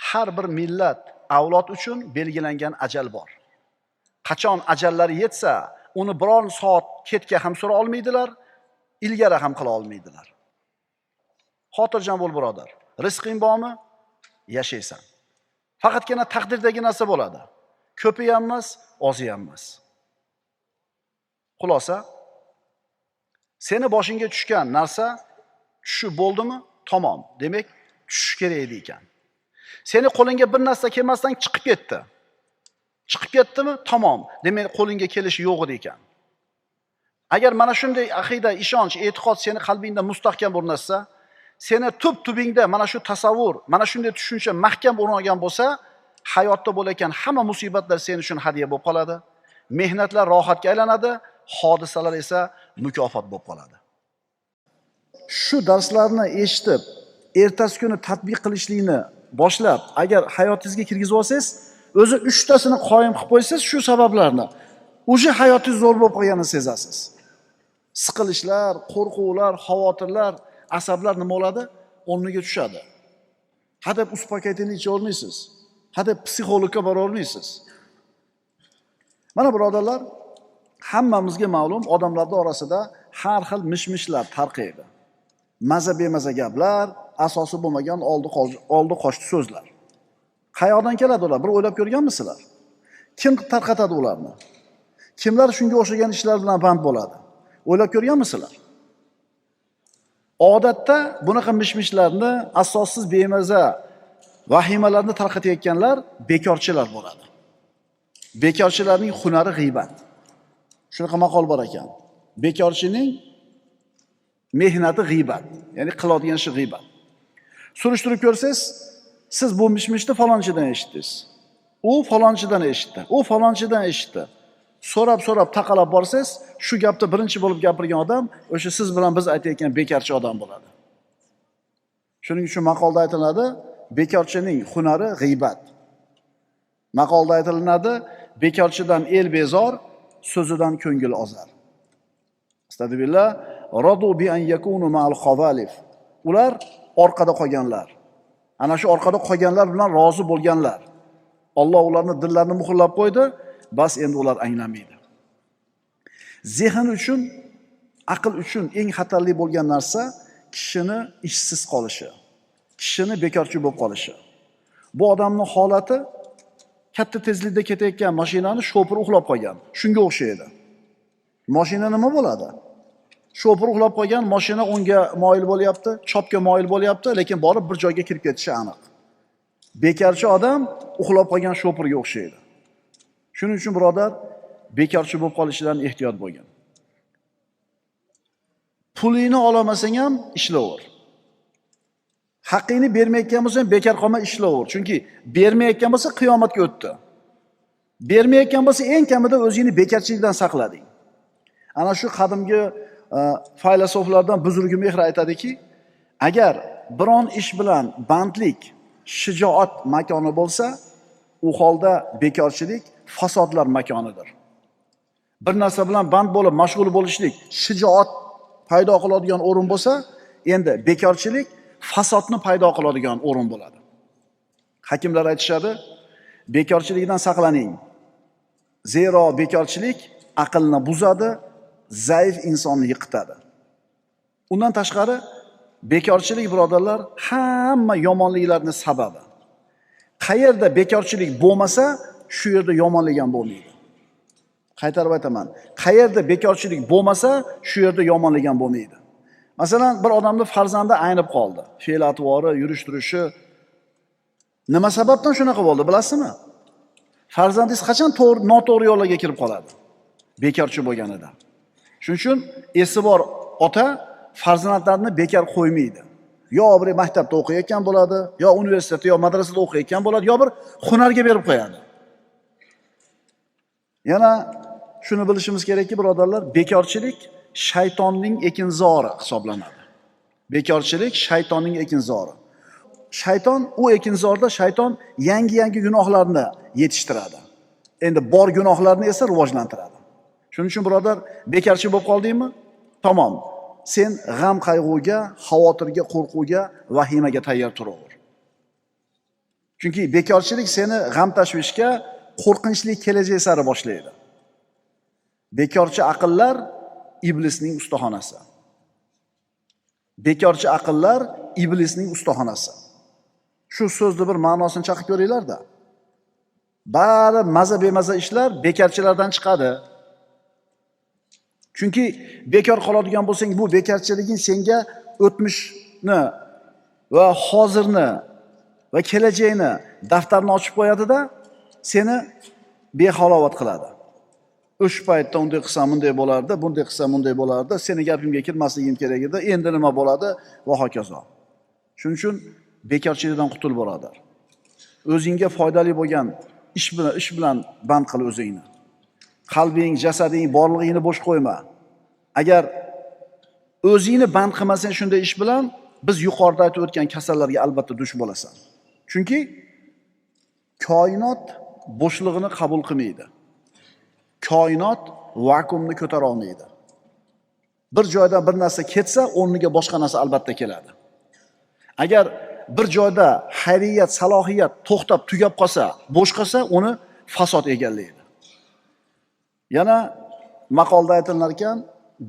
Har bir millat, avlod uchun belgilangan ajal bor. Qachon ajallari yetsa, uni biron soat ketga ham so'ra olmaydilar, ilgari ham qila olmaydilar. Xotirjam bo'l birodar. Rizqing bormi? Yashaysan. Faqatgina taqdirdagi narsa bo'ladi. Ko'pi ham emas, ozi ham emas. Xulosa, seni boshingga tushgan narsa tushib bo'ldimi? Tamom. Demak, tushish kerak edi ekan. Seni qo'lingga bir narsa kelmasdan chiqib ketdi. Chiqib ketdimi? Tamom. Demak, qo'lingga kelishi yo'q edi ekan. Agar mana shunday aqida, ishonch, e'tiqod seni qalbingda mustahkam o'rnashsa, seni tub-tubingda mana shu tasavvur, mana shunday tushuncha mahkam o'rnagan bo'lsa, hayotda bo'layotgan hamma musibatlar sen uchun hadiya bo'lib qoladi. Mehnatlar rohatga aylanadi, hodisalar esa mukofot bo'lib qoladi. Shu darslarni eshitib, ertasi kuni tatbiq qilishlikni boshlab, agar hayotingizga kirgizib olsangiz, o'zi 3 tasini qoyim qilib qo'ysangiz, shu sabablarni o'sha hayotingiz zo'r bo'lib qolganini sezasiz. Siqilishlar, qo'rquvlar, xavotirlar, asablar nima bo'ladi? O'rniga tushadi. Hadeb uspokaytini icha olmaysiz. Hadeb psixologga bora olmaysiz. Mana birodarlar, hammamizga ma'lum, odamlar orasida har xil mishmishlar tarqaydi. Maza bemaza gaplar, asosi bo'lmagan oldi qochdi so'zlar. Qayoqdan keladi ular? Bir o'ylab ko'rganmisizlar? Kim tarqatadi ularni? Kimlar shunga o'xshagan ishlar bilan band bo'ladi? O'ylab ko'rganmisizlar? Odatda bunaqa mishmishlarni, asossiz bemaza vahimalarni tarqatayotganlar bekorchilar bo'ladi. Bekorchilarning hunari g'iybat. Shunaqa maqol bor ekan. Bekorchining mehnati g'iybat, ya'ni qiladigan ishi g'iybat. Surishtirib ko'rsangiz, siz bu mishmishni falonchidan eshitdingiz. U falonchidan eshitdi. U falonchidan eshitdi. So'rab taqalab borsangiz, shu gapni birinchi bo'lib gapirgan odam o'sha siz bilan biz aytayotgan bekorchi odam bo'ladi. Shuning uchun maqolda aytiladi, bekorchining hunari g'iybat. Maqolda aytilinadi, bekorchidan el bezor, so'zidan ko'ngil ozar. Astagfirullah, radu bi an yakunu ma'al khavalif. Ular orqada qolganlar. Ana shu orqada qolganlar bilan rozi bo'lganlar. Alloh ularni dillarini muhrlab qo'ydi, bas endi ular anglamaydi. Zehn uchun, aql uchun eng xatarli bo'lgan narsa kishini ishsiz qolishi, kishini bekorchi bo'lib qolishi. Bu odamning holati katta tezlikda ketayotgan mashinani shofir uxlab qolgan. Shunga o'xshaydi. Mashina nima bo'ladi? Shofir uxlab qolgan, mashina o'ngga moyil bo'lyapti, chopga moyil bo'lyapti, lekin borib bir joyga kirib ketishi aniq. Bekorchi odam uxlab qolgan shofirga o'xshaydi. Shuning uchun birodar, bekorchi bo'lib qolishidan ehtiyot bo'lgan. Pulingni olamasang ham ishlaver. Haqqingni bermayotgan bo'lsang bekor qolma, ishlaver. Chunki bermayotgan bo'lsa qiyomatga o'tdi. Bermayotgan bo'lsa eng kamida o'zingni bekorchilikdan saqlading. Ana shu qadimgi faylosoflardan Buzurgi Mehr aytadiki, agar biron ish bilan bandlik, shijoat makoni bo'lsa, u holda bekorchilik fasodlar makonidir. bir narsa bilan band bo'lib mashg'ul bo'lishlik, shijoat paydo qiladigan o'rin bo'lsa, endi bekorchilik fasodni paydo qiladigan o'rin bo'ladi. Hakimlar aytishadi, bekorchilikdan saqlaning. Zero bekorchilik aqlni buzadi, zaif insonni yiqitadi. Undan tashqari, bekorchilik birodarlar hamma yomonliklarning sababi. Qayerda bekorchilik bo'lmasa, shu yerda yomonlik ham bo'lmaydi. Qaytarib aytaman. Qayerda bekorchilik bo'lmasa, shu yerda yomonlik ham bo'lmaydi. Masalan, bir odamning farzandi aynib qoldi. Fe'l-atvori, yurish-turishi nima sababdan shunaqa bo'ldi, bilasizmi? Farzandingiz qachon noto'g'ri yo'llarga kirib qoladi? Bekorchi bo'lganida. Shuning uchun esi bor ota farzandlarini bekor qo'ymaydi. Yo bir maktabda o'qiyotgan bo'ladi, yo universitetda, yo madrasada o'qiyotgan bo'ladi, yo bir hunarga berib qo'yadi. Yana shuni bilishimiz kerakki, birodarlar, bekorchilik shaytonning ekinzori hisoblanadi. Bekorchilik shaytonning ekinzori. Shayton u ekinzorda shayton yangi gunohlarni yetishtiradi. Endi bor gunohlarni esa rivojlantiradi. Shuning uchun birodar, bekorchi bo'lib qoldingmi? Tamom. Sen g'am qayg'uga, xavotirga, qo'rquvga, vahimaga tayyor turaver. Chunki bekorchilik seni g'am tashvishga, qo'rqinchli kelajak sari boshlaydi. Bekorchi aqllar iblisning ustaxonasi. Bekorchi aqllar iblisning ustaxonasi. Shu so'zni bir ma'nosini chaqib ko'ringlar-da. Bari maza-bemaza ishlar bekorchilardan chiqadi. Chunki bekor qoladigan bo'lsang, bu bekorchiliging senga o'tmishni va hozirni va kelajakni daftarni ochib qo'yadi-da, seni behalovat qiladi. O'sha paytda unday qilsam bunday bo'lardi, bunday qilsam bunday bo'lardi, seni gapimga kirmasligim kerak edi, endi nima bo'ladi va hokazo. Shuning uchun bekorchilikdan qutul birodar. O'zingga foydali bo'lgan ish bilan band qil o'zingni. Qalbing, jasading, borlig'ingni bo'sh qo'yma. Agar o'zingni band qilmasang shunday ish bilan, biz yuqorida aytib o'tgan kasallarga albatta duch bo'lasan. Chunki koinot bo'shlig'ini qabul qilmaydi. Koinot vakuumni ko'tara olmaydi. Bir joydan bir narsa ketsa, o'rniga boshqa narsa albatta keladi. Agar bir joyda xayriyat, salohiyat to'xtab tugab qolsa, bo'sh qolsa, uni fasod egallaydi. Yana maqolda aytilar ekan,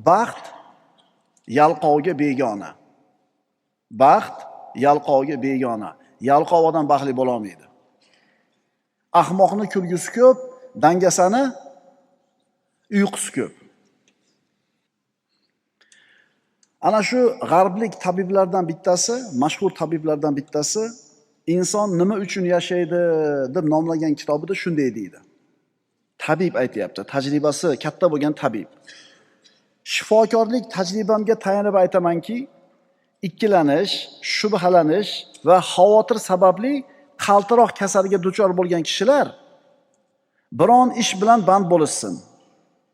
baxt yalqovga begona. Baxt yalqovga begona. Yalqov odam baxtli bo'la olmaydi. Ahmoqni kulgusi ko'p, dangasani uyqusi ko'p. Ana shu g'arblik tabiblardan bittasi, mashhur tabiblardan bittasi inson nima uchun yashaydi deb nomlagan kitobida shunday deydi. Tabib aytayapti, tajribasi katta bo'lgan tabib. Shifokorlik tajribamga tayanib aytamanki, ikkilanish, shubhalanish va xavotir sababli qaltiroq kasalga duchor bo'lgan kishilar biron ish bilan band bo'lishsin.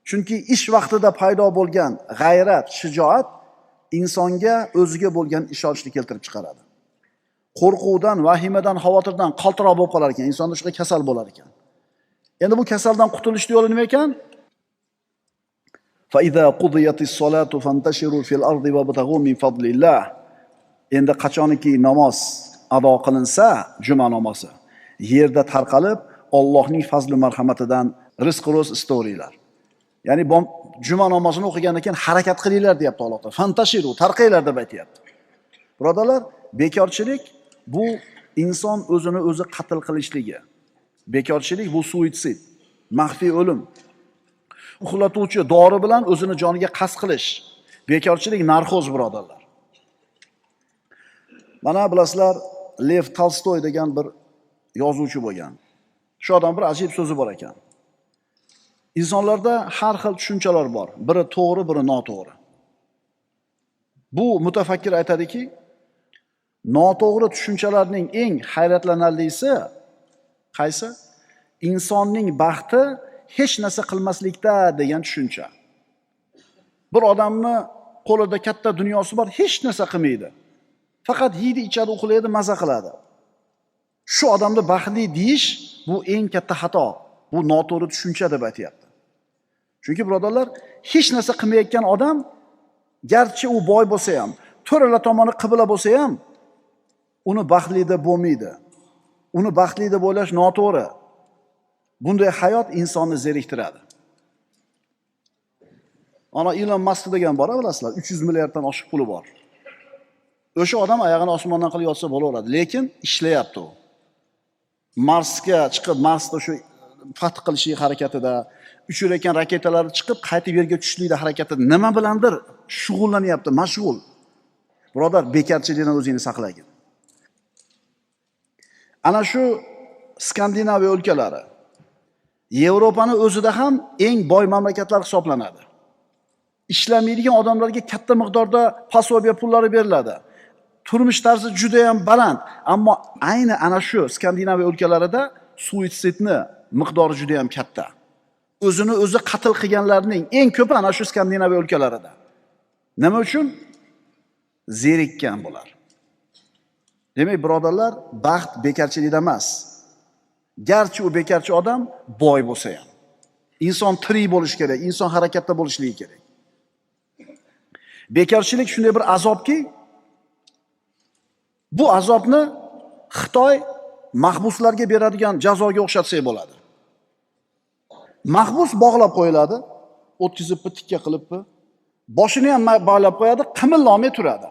Chunki ish vaqtida paydo bo'lgan g'ayrat, shijoat insonga o'ziga bo'lgan ishonchni keltirib chiqaradi. Qo'rquvdan, vahimadan, xavotirdan qaltiroq bo'lib qolar ekan, insonda shunaqa kasal bo'lar ekan. Endi bu kasaldan qutulishning yo'li nima ekan? Fa idza qudiyatis solatu fantashiru fil ardi wabtaghu min fadlillah. Endi qachoniki namoz ado qilinsa, juma namozi, yerda tarqalib Allohning fazli marhamatidan rizq ro'z istoringlar. Ya'ni juma namozini o'qigandan keyin harakat qilinglar deyapti Alloh taolo. Fantashiru, tarqanglar deb aytayapti. Birodarlar, bekorchilik bu inson o'zini o'zi qatl qilishligi. Bekorchilik bu suitsid, maxfiy o'lim. Uxlatuvchi dori bilan o'zini joniga qasd qilish. Bekorchilik narxoz birodarlar. Mana bilasizlar, Lev Tolstoy degan bir yozuvchi bo'lgan. Shu odam bir ajib so'zi bor ekan. İnsonlarda har xil tushunchalar bor. Biri to'g'ri, biri noto'g'ri. Bu mutafakkir aytadiki, noto'g'ri tushunchalarning eng hayratlanarlisi qaysi? Insonning baxti hech narsa qilmaslikda degan tushuncha. Bir odamni qo'lida katta dunyosi bor, hech narsa qilmaydi. Faqat yeydi, ichadi, uxlaydi, maza qiladi. Shu odamni baxtli deyish bu eng katta xato. Bu noto'g'ri tushuncha deb aytayapti. Chunki birodarlar, hech narsa qilmayotgan odam, garchi u boy bo'lsa ham, to'rala tomoni qibla bo'lsa ham, uni baxtli deb bo'lmaydi. Uni baxtli deb o'ylash noto'g'ri. Bunday hayot insonni zeriktiradi. Ana Elon Musk degan bor, bilasizlar, 300 milliarddan oshiq puli bor. O'sha odam oyog'ini osmondan qilib yotsa bo'laveradi, lekin ishlayapti u. Marsga chiqib, Marsda shu fath qilishlik harakatida, uchirayotgan raketalarni chiqib, qaytib yerga tushishlikda harakatida nima bilandir shug'ullanyapti, mashg'ul. Birodar, bekarchilikdan o'zingizni saqlagin. Ana shu Skandinaviya o'lkalari Yevropani o'zida ham eng boy mamlakatlar hisoblanadi. Ishlamaydigan odamlarga katta miqdorda pasobiya pullari beriladi. Turmush tarzi juda ham baland, ammo ayni ana shu Skandinaviya o'lkalarida suitsidni miqdori juda ham katta. O'zini o'zi qatl qilganlarning eng ko'pi ana shu Skandinaviya o'lkalarida. Nima uchun? Zerikkan bular. Demak, birodarlar, baxt bekarchilikda emas. Garchi u bekarchi odam boy bo'lsa ham. Inson tirik bo'lish kerak, inson harakatda bo'lishligi kerak. Bekarchilik shunday bir azobki, bu azobni Xitoy mahbuslarga beradigan jazoga o'xshatsak bo'ladi. Mahbus bog'lab qo'yiladi, o'tkizibmi, tikka qilibmi, boshini ham bog'lab qo'yadi, qimillolmay turadi.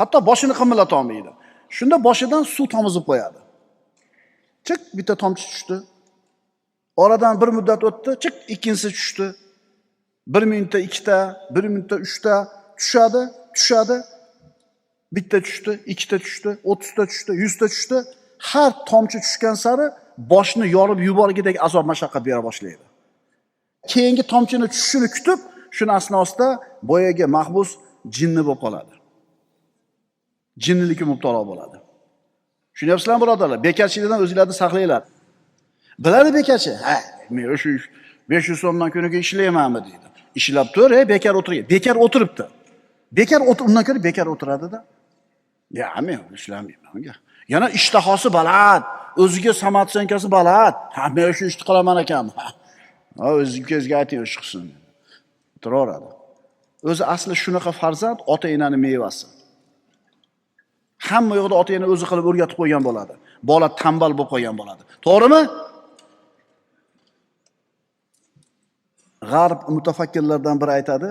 Hatto boshini qimillata olmaydi. Shunda boshidan suv tomizib qo'yadi. Chiq, bitta tomchi tushdi. Oradan bir muddat o'tdi, chiq, ikkinchisi tushdi. 1 minutda 2 ta, 1 minutda 3 ta tushadi. Bitta tushdi, 2 ta tushdi, 30 ta tushdi, 100 ta tushdi. Har tomchi tushgan sari boshni yorib yuborgidek azob mashaqqat bera boshlaydi. Keyingi tomchini tushishini kutib, shuni asnosida boyaga mahbus jinni bo'lib qoladi. Jinnilikka mubtalo bo'ladi. Tushunyapsizlarmi, birodarlar? Bekarchilikdan o'zinglarni saqlanglar. Biladi bekarchi? Ha, men o'sha 500 so'mdan kuniga ishlaymanmi deydi. Ishlab tur, bekar o'tirgan. Bekar o'tiribdi. Undan ko'ra bekar o'tiradi-da. Ya, men ishlamayman. Yana ishtahosi baland, o'ziga samatsenkasi baland. Ha, men shu ishni qilaman ekan. Ha, o'zingizga ayting, o'sha qilsin. O'tiraveradi. O'zi asli shunaqa farzand ota-onaning mevasi. Hamma yo'qda ota-ona o'zi qilib o'rgatib qo'ygan bo'ladi. Bola tambal bo'lib qolgan bo'ladi. To'g'rimi? G'arb mutafakkirlardan biri aytadi,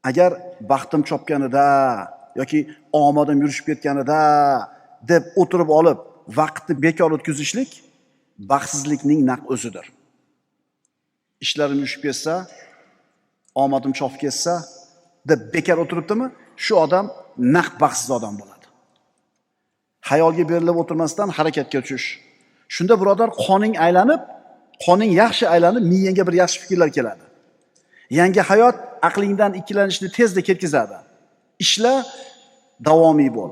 agar baxtim chopganida yoki omadim yurishib ketganida deb o'tirib olib vaqtni bekor o'tkazishlik baxtsizlikning naq o'zidir. Ishlarim yurishib ketsa, omadim chopib ketsa deb bekor o'tiribdimi, shu odam naq baxtsiz odam bo'ladi. Hayolga berilib o'tirmasdan harakatga tushish. Shunda birodar, qoning yaxshi aylanib, miyangga bir yaxshi fikrlar keladi. Yangi hayot aqlingdan ikkilanishni tezda ketkazadi. Ishla, davomiy bo'l.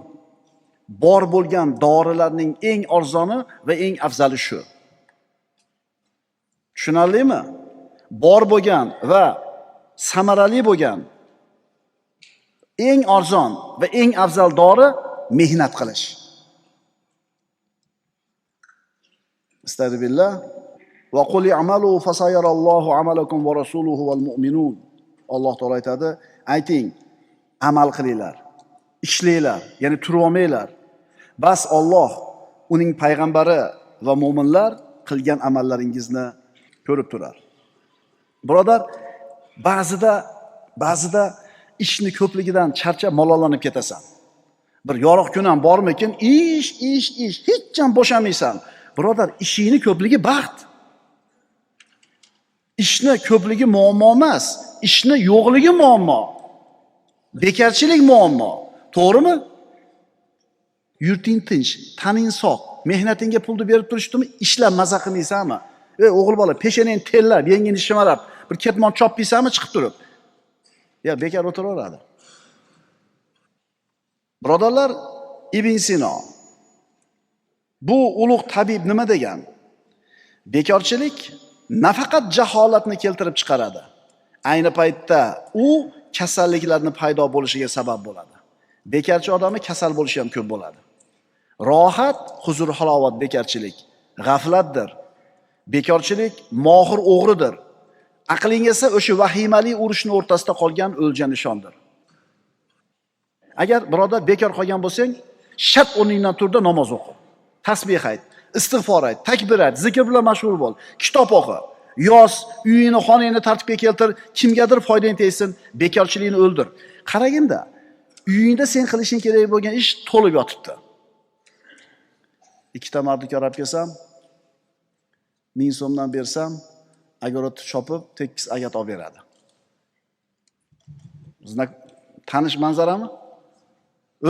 Bor bo'lgan dorilarning eng arzoni va eng afzali shu. Tushunarlimi? Bor bo'lgan va samarali bo'lgan eng arzon va eng afzal dori mehnat qilish. Astagfirullah. Va qul i'malu fasayarallohu amalakum va rasuluhu val mu'minun. Alloh taolo aytadi, ayting, amal qilinglar, ishlanglar, ya'ni turib olmanglar. Bas Alloh, uning payg'ambari va mu'minlar qilgan amallaringizni ko'rib turar. Birodar, ba'zida ishni ko'pligidan charchab malollanib ketasan. Bir yorug' kun ham bormikin, ish, hech ham bo'shamaysan. Birodar, ishingni ko'pligi baxt. Ishni ko'pligi muammo emas, ishni yo'qligi muammo. Bekarchilik muammo. To'g'rimi? Yurting tinch, taning sog', mehnatingga pulni berib turishdimi, ishlab maza qilmaysanmi? O'g'il bola, peshanang tellab, yengini shimarab, bir ketmon chopmaysanmi chiqib turib? Ya, bekor o'tiraveradi. Birodarlar, Ibn Sino bu ulug' tabib nima degan? Bekorchilik nafaqat jaholatni keltirib chiqaradi. Ayni paytda u kasalliklarning paydo bo'lishiga sabab bo'ladi. Bekarchi odamni kasal bo'lishi ham ko'p bo'ladi. Rohat, huzur, halovat bekarchilik, g'aflatdir. Bekorchilik mohir o'g'ridir. Aqlinga esa o'sha vahimali urushning o'rtasida qolgan o'ljan nishondir. Agar birodar bekor qolgan bo'lsang, shart o'rningdan turda namoz o'qi. Tasbih ayt, istig'for ayt, takbir ayt, zikr bilan mashg'ul bo'l, kitob o'qi. Yoz, uyingni, xonangni tartibga keltir, kimgadir foydang tegsin, bekorchilikni o'ldir. Qaraginda, uyingda sen qilishing kerak bo'lgan ish to'lib yotibdi. Ikkita mardikor olib kelsam, 1000 so'mdan bersam, agarotni chopib, tekis agat olib beradi. Znak tanish manzarami?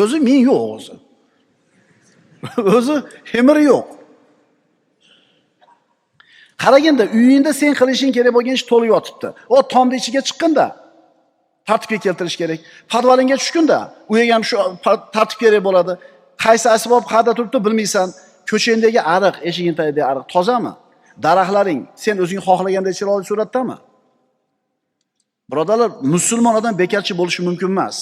O'zi 1000 yo'q o'zi. O'zi hemiri yo'q. Qaraganda uyingda sen qilishing kerak bo'lgan ish to'lib yotibdi. O tomda ichiga chiqqanda tartibga keltirish kerak. Podvalingga tushganda u ham shu tartib kerak bo'ladi. Qaysi asbob qayerda turibdi bilmaysan. Ko'changdagi ariq, eshiging tagidagi ariq tozami? Daraxtlaring sen o'zing xohlagandek chiroyli suratdami? Birodarlar, musulmon odam bekarchi bo'lishi mumkin emas.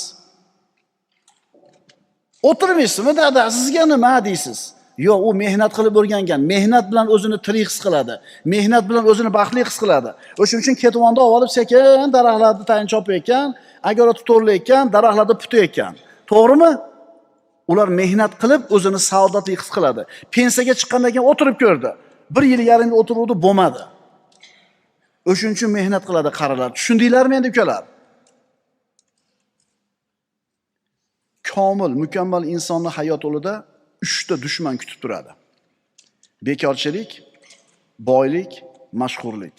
O'tirmaysizmi, dada, sizga nima deysiz? Yo'q, u mehnat qilib o'rgangan, mehnat bilan o'zini tirik his qiladi, mehnat bilan o'zini baxtli his qiladi. O'shuning uchun ketvonda olib sekin daraxtlarni tayin chopayotgan, agarot to'rlayotgan, daraxtlarni putayotgan. To'g'rimi? Ular mehnat qilib o'zini saodatli his qiladi. Pensiyaga chiqqandan keyin o'tirib ko'rdi. 1 yil yarim o'tiruvdi, bo'lmadi. O'shuning uchun mehnat qiladi qarilar. Tushundinglarmi endi ukalar? Komil, mukammal insonning hayot yo'lida 3 ta dushman kutib turadi. Bekorchilik, boylik, mashhurlik.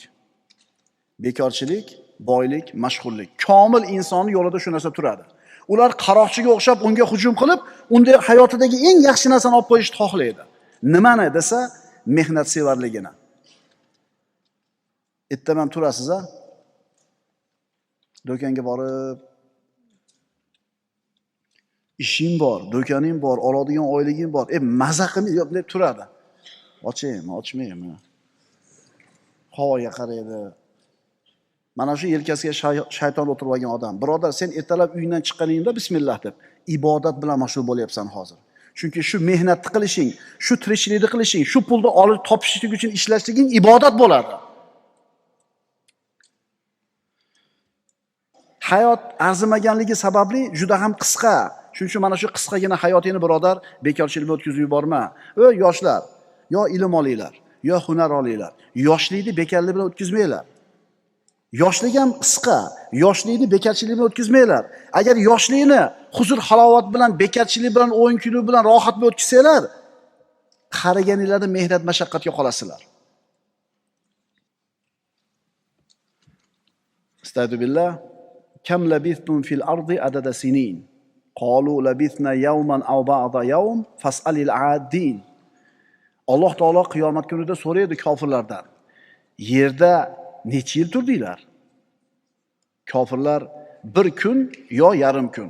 Bekorchilik, boylik, mashhurlik. Komil insonning yo'lida shu narsa turadi. Ular qaroqchiga o'xshab unga hujum qilib, unda hayotidagi eng yaxshi narsani olib qo'yishni xohlaydi. Nimani desa, mehnat sevarligini. Ertaman turasiz a? Do'konga borib, ishing bor, do'koning bor, oladigan oyliging bor. Maza qilmay deb turadi. Ochaymi, ochmaymi? Havoga qaraydi. Mana shu yelkasiga shayton o'tirib olgan odam. Birodar, sen ertalab uyingdan chiqqaningda bismillah deb ibodat bilan mashg'ul bo'lyapsan hozir. Chunki shu mehnatni qilishing, shu tirikchilikni qilishing, shu pulni olib topishlik uchun ishlashliging ibodat bo'ladi. Hayot arzimaganligi sababli juda ham qisqa. Shuning uchun mana shu qisqagina hayotingni birodar bekorchilikka o'tkazib yuborma. Yoshlar, yo ilm olinglar, yo hunar olinglar. Yoshlikni bekorlik bilan o'tkazmanglar. Yoshlik ham qisqa. Yoshlikni bekorchilik bilan o'tkazmanglar. Agar yoshlikni huzur halovat bilan, bekorchilik bilan, o'yin kuni bilan rohat bilan o'tkazsanglar, qariganinglarda mehnat mashaqqatga qolasizlar. Astagfirullah. Kam labithtum fil ardi adada sinin. Qalu labithna yawman aw ba'da yawm fas'alil 'adin. Alloh taolo qiyomat kunida so'raydi kofirlardan. Yerda necha yil turdinglar? Kofirlar 1 kun yo yarim kun.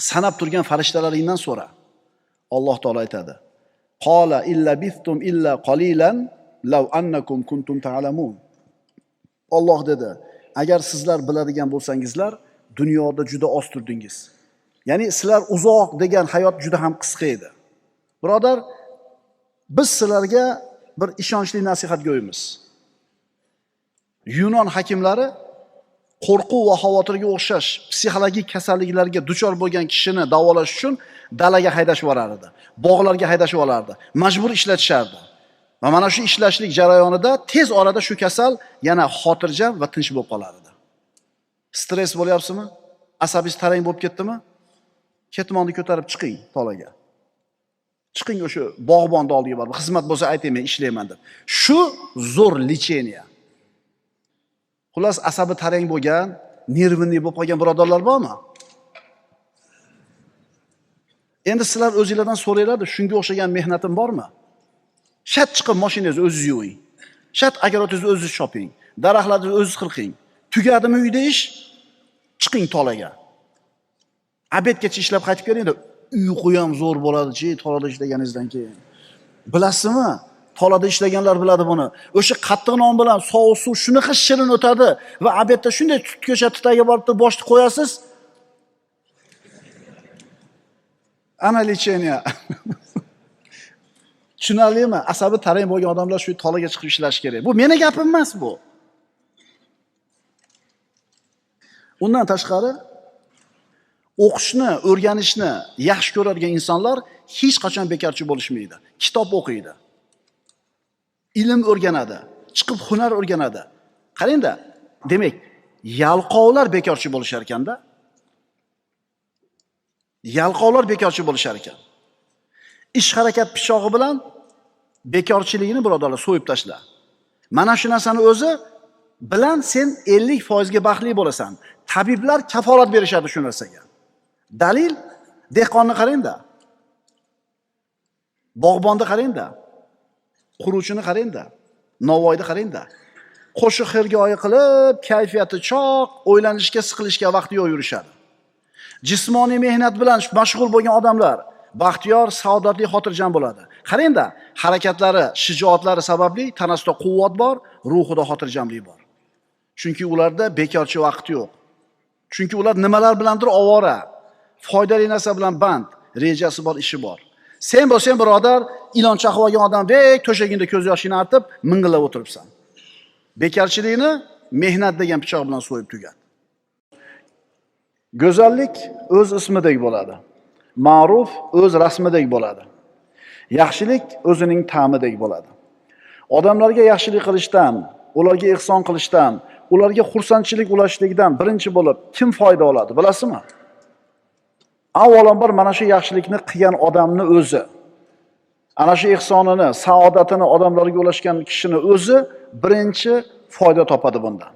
Sanab turgan farishtalaringdan so'ra. Alloh taolo aytadi. Qala illa bithtum illa qalilan law annakum kuntum ta'lamun. Alloh dedi, agar sizlar biladigan bo'lsangizlar, dunyoda juda oz turdingiz. Ya'ni sizlar uzoq degan hayot juda ham qisqa edi. Birodar, biz sizlarga bir ishonchli nasihat go'yimiz. Yunon hakimlari qo'rquv va xavotirga o'xshash psixologik kasalliklarga duchor bo'lgan kishini davolash uchun dalaga haydashib yuborardi, bog'larga haydashib olardi, majbur ishlatishardi. Va mana shu ishlashlik jarayonida tez orada shu kasal yana xotirjam va tinch bo'lib qolardi. Stress bo'lyapsizmi? Asabingiz tarang bo'lib ketdimi? Ketmonni ko'tarib chiqing tolaga. Chiqing o'sha bog'bonni oldiga borib, xizmat bo'lsa aytayman, ishlayman deb. Shu zo'r lecheniya. Xullas, asabi tarang bo'lgan, nervli bo'lib qolgan birodarlar bormi? Endi sizlar o'zingizlardan so'raylardi, shunga o'xshagan mehnatim bormi? Shat chiqib mashinangizni o'zingiz yuving. Shat agarotingizni o'zingiz choping. Daraxtlarni o'zingiz qirqing. Tugadimi uyda ish? Chiqing tolaga. Abedgacha ishlab qaytib keling-da, uyqu ham zo'r bo'ladi-chi, tolada ishlaganingizdan keyin. Bilasizmi? Tolada ishlaganlar biladi buni. O'sha qattiq non bilan sovuq suv shunaqa shirin o'tadi va abedda shunday tutko'sha tutaga borib boshni qo'yasiz. Ana lecheniya. Tushunarlimi? Asabi tarang bo'lgan odamlar shu tolaga chiqib ishlash kerak. Bu meni gapim emas bu. Undan tashqari o'qishni, o'rganishni yaxshi ko'radigan insonlar hech qachon bekorchi bo'lishmaydi. Kitob o'qiydi. Ilm o'rganadi, chiqib hunar o'rganadi. Qarangda, demak, yalqovlar bekorchi bo'lishar ekanda. Yalqovlar bekorchi bo'lishar ekan. Ish harakat pichog'i bilan bekorchiligini birodarlar so'yib tashla. Mana shu narsani o'zi bilan sen 50% ga baxtli bo'lasan. Tabiblar kafolat berishadi shu narsaga. Dalil dehqonni qarangda. Bog'bonni qarangda. Quruvchini qarangda. Novvoyni qarangda. Qo'shiq xirgoyi qilib, kayfiyati choq, o'ylanishga, siqilishga vaqti yo'q yurishadi. Jismoniy mehnat bilan mashg'ul bo'lgan odamlar baxtiyor, saodatli, xotirjam bo'ladi. Qarangda, harakatlari, shijoatlari sababli tanasida quvvat bor, ruhida xotirjamlik bor. Chunki ularda bekorchi vaqt yo'q. Chunki ular nimalar bilandir ovora, foydali narsa bilan band, rejasi bor, ishi bor. Sen bo'lsang birodar, ilon chaqib olgan odamdek to'shagingda ko'z yoshingni artib, ming'illab o'tiribsan. Bekorchilikni mehnat degan pichoq bilan so'yib tugat. Go'zallik o'z ismidek bo'ladi. Ma'ruf o'z rasmidek bo'ladi. Yaxshilik o'zining ta'midek bo'ladi. Odamlarga yaxshilik qilishdan, ularga ihson qilishdan, ularga xursandchilik ulashishlikdan birinchi bo'lib kim foyda oladi, bilasizmi? Avvalambor mana shu yaxshilikni qilgan odamni o'zi. Ana shu ihsonini, saodatini odamlarga ulashgan kishini o'zi birinchi foyda topadi bundan.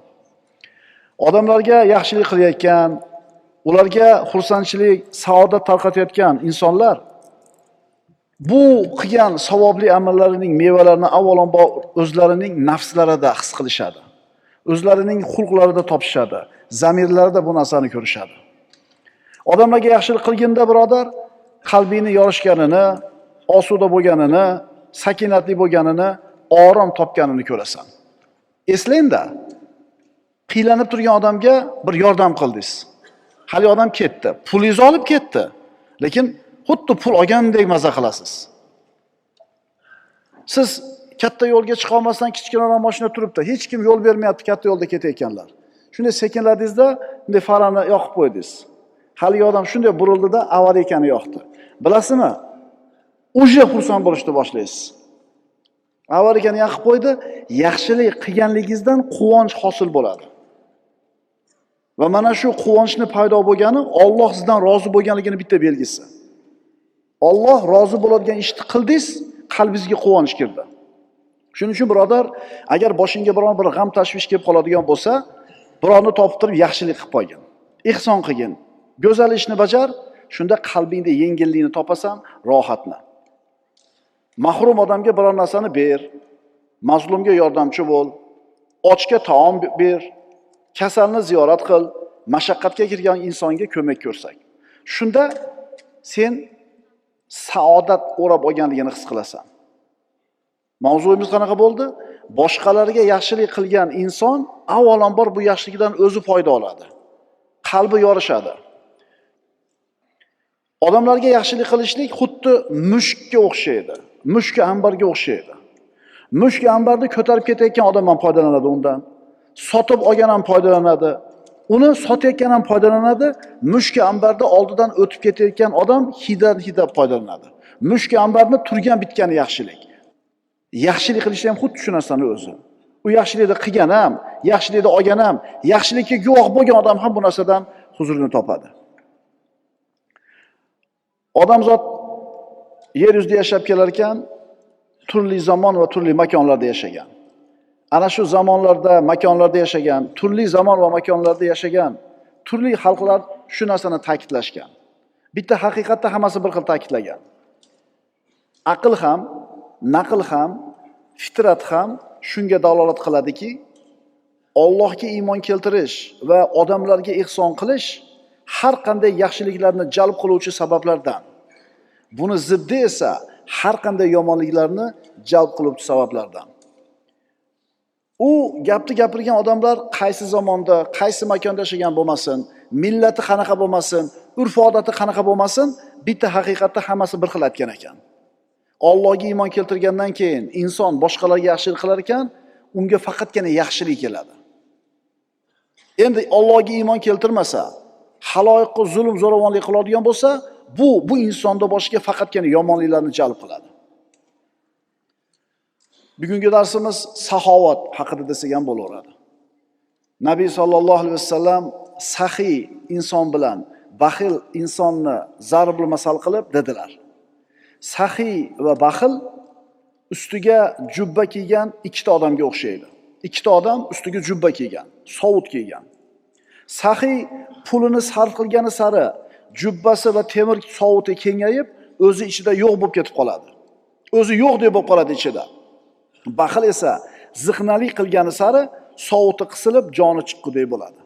Odamlarga yaxshilik qilayotgan, ularga xursandchilik, saodat tarqatayotgan insonlar bu qilgan savobli amallarining mevalarini avvalambor o'zlarining nafslarida his qilishadi. O'zlarining xulqlarida topishadi, zamirlarida bu narsani ko'rishadi. Odamlarga yaxshilik qilganda birodar, qalbini yorishganini, osuda bo'lganini, sakinatli bo'lganini, orom topganini ko'rasan. Eslangda, qiylanib turgan odamga bir yordam qildingiz. Hali odam ketdi, pulingizni olib ketdi. Lekin xuddi pul olgandek maza qilasiz. Siz katta yo'lga chiqa olmasdan kichkinaroq mashina turibdi. Hech kim yo'l bermayapti, katta yo'lda ketayotganlar. Shunday sekinladingizda, bunday farani yoqib qo'ydingiz. Hali odam shunday burildida avariya ekani yoqdi. Bilasizmi? Uje xursand bo'lishni boshlaysiz. Avariyani yoqib qo'ydi, yaxshilik qilganligingizdan quvonch hosil bo'ladi. Va mana shu quvonchni paydo bo'lgani Alloh sizdan rozi bo'lganligini bitta belgisi. Alloh rozi bo'ladigan ishni qildingiz, qalbingizga quvonch kirdi. Shuning uchun birodar, agar boshingga biron bir g'am tashvish kelib qoladigan bo'lsa, birovni topib turib yaxshilik qilib qo'ygin. Ihson qilgin. Go'zal ishni bajar, shunda qalbingda yengillikni topasan, rohatni. Mahrum odamga biror narsani ber, mazlumga yordamchi bo'l, ochga taom ber, kasalni ziyorat qil, mashaqqatga kirgan insonga ko'mak ko'rsak. Shunda sen saodat o'rab olganligini his qilasan. Mavzuyimiz qanaqa bo'ldi? Boshqalarga yaxshilik qilgan inson avvalambor bu yaxshilikdan o'zi foyda oladi. Qalbi yorishadi. Odamlarga yaxshilik qilishlik xuddi mushukka o'xshaydi. Mushuk ambarga o'xshaydi. Mushuk ambarni ko'tarib ketayotgan odam ham foydalanadi undan. Sotib olgan ham foydalanadi. Uni sotayotgan ham foydalanadi. Mushuk ambarda oldidan o'tib ketayotgan odam hidab foydalanadi. Mushuk ambarni turgan bitgani yaxshilik. Yaxshilik qilishda ham xuddi shu narsani o'zi. U yaxshilikni qilgan ham, yaxshilikni olgan ham, yaxshilikka guvoh bo'lgan odam ham bu narsadan huzurni topadi. Odamzod yer yuzida yashab kelar ekan, turli zamon va turli makonlarda yashagan. Ana shu zamonlarda, makonlarda yashagan, turli zamon va makonlarda yashagan, turli xalqlar shu narsani ta'kidlashgan. Bitta haqiqatda hammasi bir xil ta'kidlagan. Aql ham, naql ham, fitrat ham shunga dalolat qiladiki, Allohga iymon keltirish va odamlarga ihson qilish har qanday yaxshiliklarni jalb qiluvchi sabablardan. Buni ziddi esa har qanday yomonliklarni jalb qiluvchi sabablardan. U gapni gapirgan odamlar qaysi zamonda, qaysi makonda yashagan bo'lmasin, millati qanaqa bo'lmasin, urf-odati qanaqa bo'lmasin, bitta haqiqatda hammasi bir xil aytgan ekan. Allohga iymon keltirgandan keyin inson boshqalarga yaxshilik qilar ekan, unga faqatgina yaxshilik keladi. Endi Allohga iymon keltirmasa, haloyiqqa zulm zo'ravonlik qiladigan bo'lsa, bu insonda boshiga faqatgina yomonliklarni jalb qiladi. Bugungi darsimiz saxovat haqida desak ham bo'laveradi. Nabiy sallallohu alayhi vasallam saxiy inson bilan baxil insonni zarbul masal qilib dedilar. Saxiy va baxil ustiga jubba kiygan ikkita odamga o'xshaydi. Ikkita odam ustiga jubba kiygan, sovut kiygan. Saxiy pulini sarf qilgani sari jubbasi va temir sovuti kengayib, o'zi ichida yo'q bo'lib ketib qoladi. O'zi yo'q deb bo'lib qoladi ichida. Baxil esa ziqnalik qilgani sari sovuti qisilib, joni chiqqudek bo'ladi.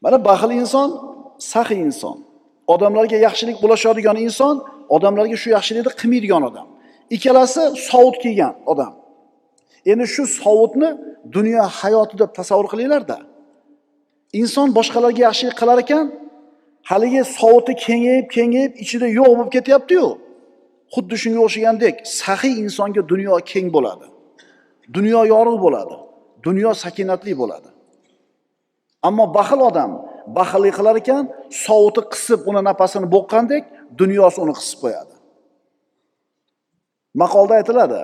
Mana baxil inson, saxiy inson. Odamlarga yaxshilik bo'lashadigan inson, odamlarga shu yaxshilikni qilmaydigan odam. Ikkalasi sovut kiygan odam. Endi shu sovutni dunyo hayoti deb tasavvur qilinglar-da. Inson boshqalarga yaxshilik qilar ekan, haligi sovuti kengayib ichida yo'q bo'lib ketyapti-yu. Xuddi shunga o'xshagandek, saxiy insonga dunyo keng bo'ladi. Dunyo yorug' bo'ladi. Dunyo sakinatli bo'ladi. Ammo baxil odam baxillik qilar ekan, sovuti qisib, uni nafasini bo'qqandek, dunyosi uni qisib qo'yadi. Maqolda aytiladi: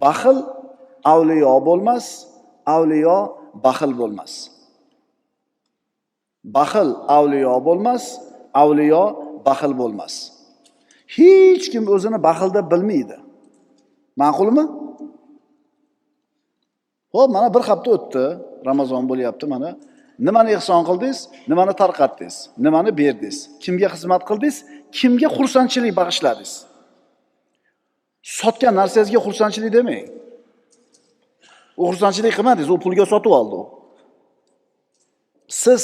baxil avliyo bo'lmas, avliyo baxil bo'lmas. Baxil avliyo bo'lmas, avliyo baxil bo'lmas. Hech kim o'zini baxil deb bilmaydi. Ma'qulmi? Xo'p, mana bir hafta o'tdi, Ramazon bo'lyapti mana. Nimani ihson qildingiz? Nimani tarqatdingiz? Nimani berdingiz? Kimga xizmat qildingiz? Kimga xursandchilik bag'ishladingiz? Sotgan narsangizga xursandchilik demang. U xursandchilik qilmadingiz, u pulga sotib oldi u. Siz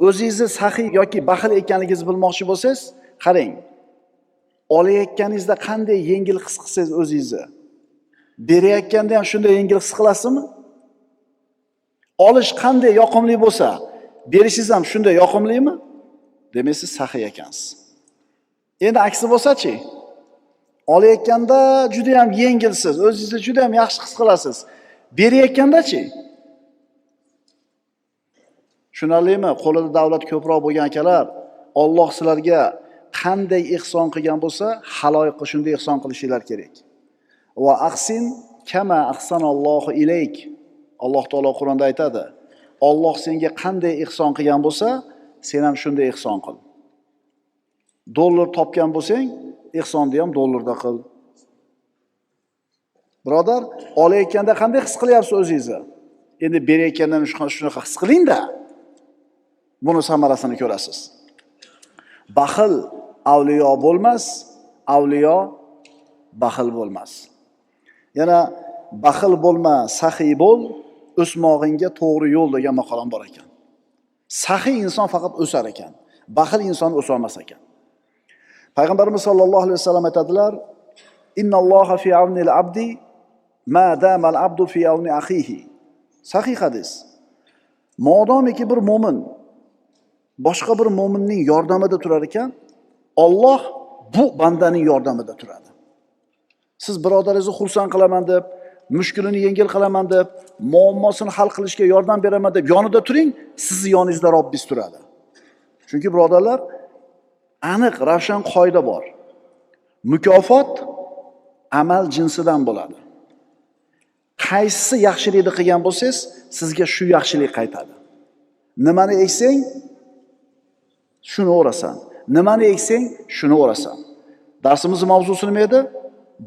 o'zingizni saxiy yoki baxil ekanligingizni bilmoqchi bo'lsangiz, qarang. Olayotganingizda qanday yengil his qilsangiz o'zingizni, berayotganda ham shunday yengil his qilasizmi? Olish qanday yoqimli bo'lsa, berishingiz ham shunday yoqimlimi? Demak, siz saxiy ekansiz. Endi aksi bo'lsa-chi? Olayotganda juda ham yengilsiz, o'zingizni juda ham yaxshi his qilasiz. Berayotganda-chi? Tushunarlimi? Qo'lida davlat ko'proq bo'lgan akalar, Alloh sizlarga qanday ihson qilgan bo'lsa, haloyiqqa shunday ihson qilishinglar kerak. Va ahsin kama ahsanallohu ilayk. Alloh taolo Qur'onda aytadi: Alloh senga qanday ihson qilgan bo'lsa, sen ham shunday ihson qil. Dollar topgan bo'lsang, ihsonni ham dollarda qil. Birodar, olayotganda qanday his qilyapsiz o'zingizni? Endi berayotganda shunaqa his qiling-da. Buni samarasini ko'rasiz. Baxil avliyo bo'lmas, avliyo baxil bo'lmas. Yana baxil bo'lma, saxiy bo'l, o'smog'ingga to'g'ri yo'l degan maqolam bor ekan. Saxiy inson faqat o'sar ekan, baxil inson o'sa olmas ekan. Payg'ambarimiz sollallohu alayhi vasallam aytadilar: Innalloha fi avnil abdi ma damal abdu fi avni akhihi. Sahih hadis. Modomiki bir mo'min boshqa bir mo'minning yordamida turar ekan, Alloh bu bandaning yordamida turadi. Siz birodaringizni xursand qilaman deb, mushkulini yengil qilaman deb, muammosini hal qilishga yordam beraman deb yonida turing, sizni yoningizda Robbingiz turadi. Chunki birodarlar, aniq ravshan qoida bor. Mukofot amal jinsidan bo'ladi. Qaysi yaxshilikni qilgan bo'lsangiz, sizga shu yaxshilik qaytadi. Nimani eksang, shuni o'rasan. Nimani eksang, shuni o'rasan. Darsimizning mavzusi nima edi?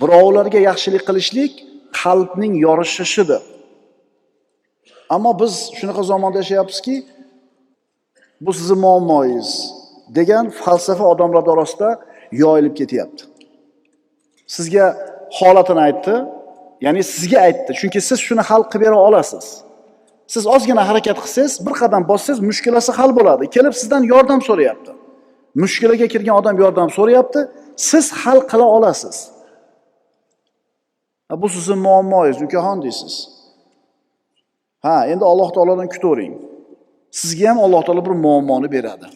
Birovlarga yaxshilik qilishlik qalbning yorishishidir. Ammo biz shunaqa zamonda yashayapmizki, bu sizning muammoingiz degan falsafa odamlar orasida yoyilib ketyapti. Sizga holatini aytdi, ya'ni sizga aytdi, chunki siz shuni hal qilib bera olasiz. Siz ozgina harakat qilsangiz, bir qadam bossangiz, mushkulasi hal bo'ladi. Kelib sizdan yordam so'rayapti. Mushkulaga kirgan odam yordam so'rayapti, siz hal qila olasiz. Bu sizning muammoingiz, ukaxon deysiz. Endi Alloh taolodan kutavering. Sizga ham Alloh taolo bir muammoni beradi.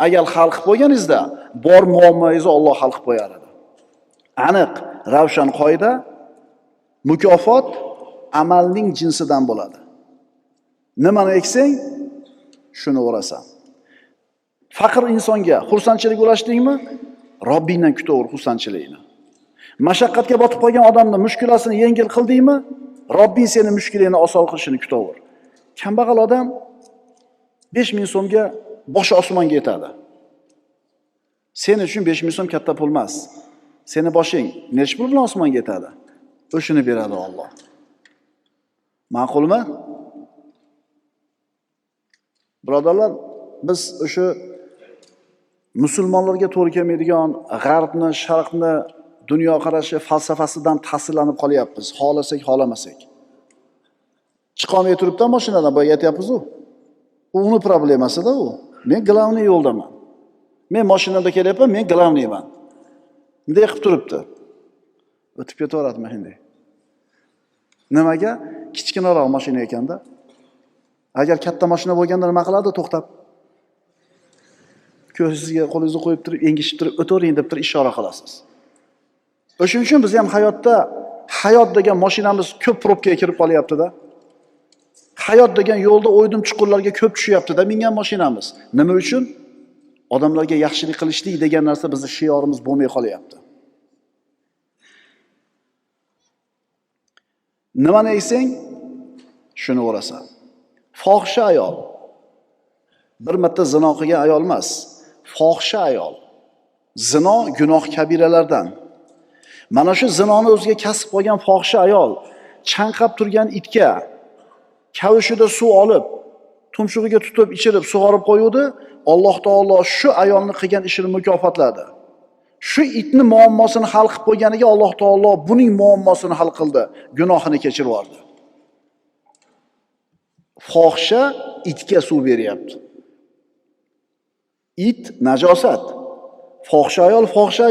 Agar hal qilib qo'yganingizda, bor muammoingizni Alloh hal qilib qo'yar edi. Aniq, ravshan qoida, mukofot amalning jinsidan bo'ladi. Nimani eksang, shuni o'rasan. Faqir insonga xursandchilik ulashdingmi? Robbingdan kutaver xursandchilikni. Mashaqqatga botib qolgan odamning mushkulasini yengil qildingmi? Robbing seni mushkulingni oson qilishini kutaver. Kambag'al odam 5000 so'mga boshi osmonga yetadi. Sen uchun 5000 so'm katta pul emas. Seni boshing necha pul bilan osmonga yetadi? O'shini beradi Alloh. Ma'qulmi? Birodarlar, biz o'sha musulmonlarga to'g'ri kelmaydigan g'arbni, sharqni dunyoqarashi falsafasidan ta'sirlanib qolyapmiz, xohlasak, xohlamasak. Chiqolmay turibdan mashinadan boya aytyapmiz-ku. U uni problemasida u. Men glavniy yo'ldaman. Men mashinada kelyapman, men glavniyman. Bunday qilib turibdi. O'tib ketaveradi menday. Nimaga? Kichkinaroq mashina ekanda. Agar katta mashina bo'lganda nima qiladi? To'xtab. Ko'zingizga qo'lingizni qo'yib turib, engishib turib, o'tavering deb turib ishora qilasiz. O'shuning uchun biz ham hayotda hayot degan mashinamiz ko'p probkaga kirib qolyapti-da. Hayot degan yo'lda o'ydim chuqurlarga ko'p tushyapti-da mingan mashinamiz. Nima uchun? Odamlarga yaxshilik qilishlik degan narsa bizning shiorimiz bo'lmay qolyapti. Nimani eksang, shuni o'rasan. Fohisha ayol. Bir marta zino qilgan ayol emas, fohisha ayol. Zino gunoh kabiralardan. Mana shu zinoni o'ziga kasb qilgan fohisha ayol chanqab turgan itga kavushida suv olib, tumshug'iga tutib ichirib sug'orib qo'yuvdi. Alloh taolo shu ayolni qilgan ishini mukofotladi. Shu itni muammosini hal qilib qo'yganiga Alloh taolo buning muammosini hal qildi, gunohini kechirib yubordi. Fohisha itga suv beryapti. It najosat. Fohisha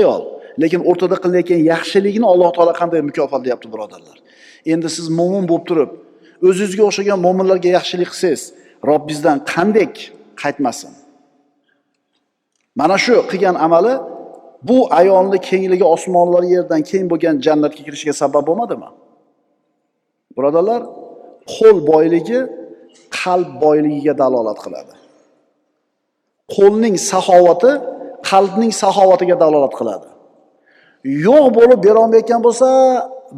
ayol. Lekin o'rtada qilayotgan yaxshilikni Alloh taolo qanday mukofotlayapti, birodarlar. Endi siz mo'min bo'lib turib, o'zingizga o'xshagan mo'minlarga yaxshilik qilsangiz, Robbingizdan qanday qaytmasin? Mana shu qilgan amali bu ayolning kengligi osmonlar yerdan keng bo'lgan jannatga kirishiga sabab bo'lmadimi? Birodarlar, qo'l boyligi qalb boyligiga dalolat qiladi. Qo'lning saxovati qalbning saxovatiga dalolat qiladi. Yo'q bo'lib bera olmayotgan bo'lsa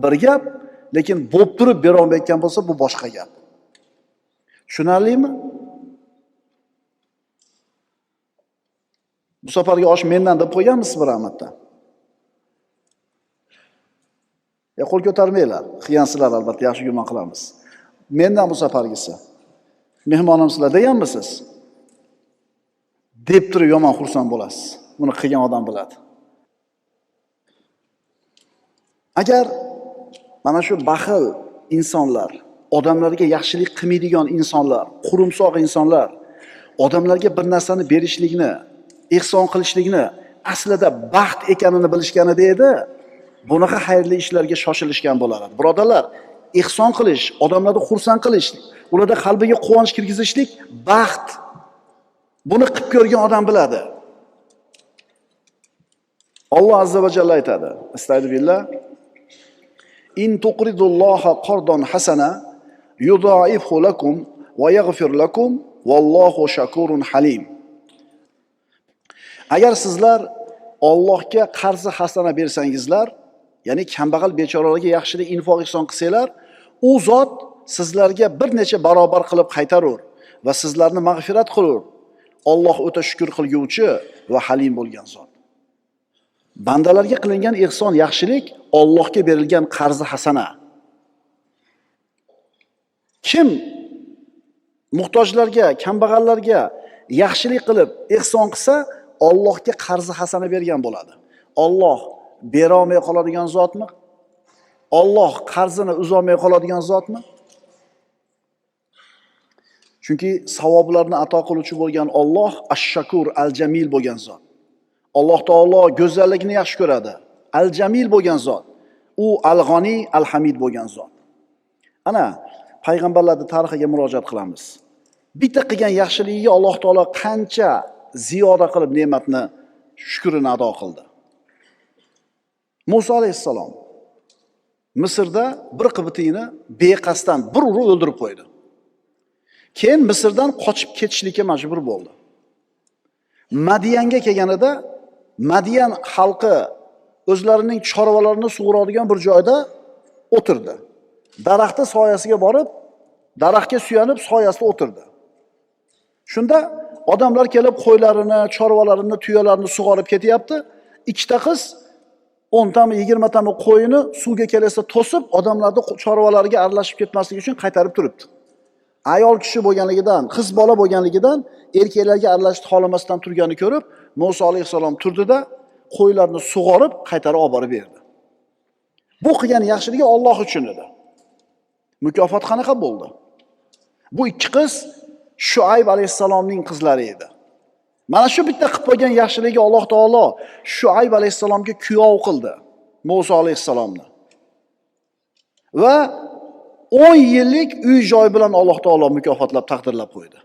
bir gap, lekin bo'lib turib bera olmayotgan bo'lsa bu boshqa gap. Tushunarlimi? Bu safargi osh mendan deb qo'yganmisiz bir rahmatdan? Qo'l ko'tarmanglar. Qiyansizlar albatta, yaxshi gumon qilamiz. Mendan bu safargisi. Mehmonimsizlar deganmisiz? Deb turib yomon xursand bo'lasiz. Buni qilgan odam biladi. Agar mana shu baxil insonlar, odamlarga yaxshilik qilmaydigan insonlar, qurumsoq insonlar, odamlarga bir narsani berishlikni, ihson qilishlikni aslida baxt ekanini bilishganida edi, bunaqa xayrli ishlarga shoshilishgan bo'lar edi. Birodarlar, ihson qilish, odamlarni xursand qilish, ularda qalbiga quvonch kirgizishlik baxt. Buni qilib ko'rgan odam biladi. Alloh azza va jalla aytadi. Astagfirullah. In tuqridulloha qardan hasana yudha'ifhu lakum va yaghfir lakum vallohu shakurun halim. Agar sizlar Allohga qarzi hasana bersangizlar, ya'ni kambag'al bechoralarga yaxshilik infoq ihson qilsanglar, u zot sizlarga bir necha barobar qilib qaytarur va sizlarni mag'firat qilur. Alloh o'ta shukr qilguvchi va halim bo'lgan zot. Bandalarga qilingan ihson, yaxshilik Allohga berilgan qarzi hasana. Kim muhtojlarga, kambag'allarga yaxshilik qilib ihson qilsa, Allohga qarzi hasana bergan bo'ladi. Alloh bera olmay qoladigan zotmi? Alloh qarzini uzolmay qoladigan zotmi? Chunki savoblarni ato qiluvchi bo'lgan Alloh ash-shakur, al-jamil bo'lgan zot. Alloh taolo go'zallikni yaxshi ko'radi. Al-jamil bo'lgan zot. U al-g'ani, al-hamid bo'lgan zot. Ana payg'ambarlarning tarixiga murojaat qilamiz. Bitta qilgan yaxshiligiga Alloh taolo qancha ziyoda qilib ne'matni, shukrini ado qildi. Musa alayhissalom Misrda bir qibtiyni beqasddan bir urib o'ldirib qo'ydi. Keyin Misrdan qochib ketishlikka majbur bo'ldi. Madiyanga kelganida Madiyan xalqi o'zlarining chorvalarini sug'uradigan bir joyda o'tirdi. Daraxtning soyasiga borib, daraxtga suyanib soyasida o'tirdi. Shunda odamlar kelib qo'ylarini, chorvalarini, tuyalarini sug'orib ketyapti. Ikkita qiz 10 tami, 20 tami qo'yini suvga kelsa to'sib, odamlarning chorvalariga aralashib ketmasligi uchun qaytarib turibdi. Ayol kishi bo'lganligidan, qiz bola bo'lganligidan erkaklarga aralashib xolamasdan turganini ko'rib, Musa alayhisalom turdida qo'ylarni sug'orib, qaytarib olib borib berdi. Bu qilgan yaxshiligi Alloh uchun edi. Mukofot qanaqa bo'ldi? Bu ikki qiz Shuayb alayhisalomning qizlari edi. Mana shu bitta qilib qo'ygan yaxshiligi Alloh taolo Shuayb alayhisalomga kuyov qildi, Musa alayhisalomni. Va 10 yillik uy joy bilan Alloh taolo mukofotlab taqdirlab qo'ydi.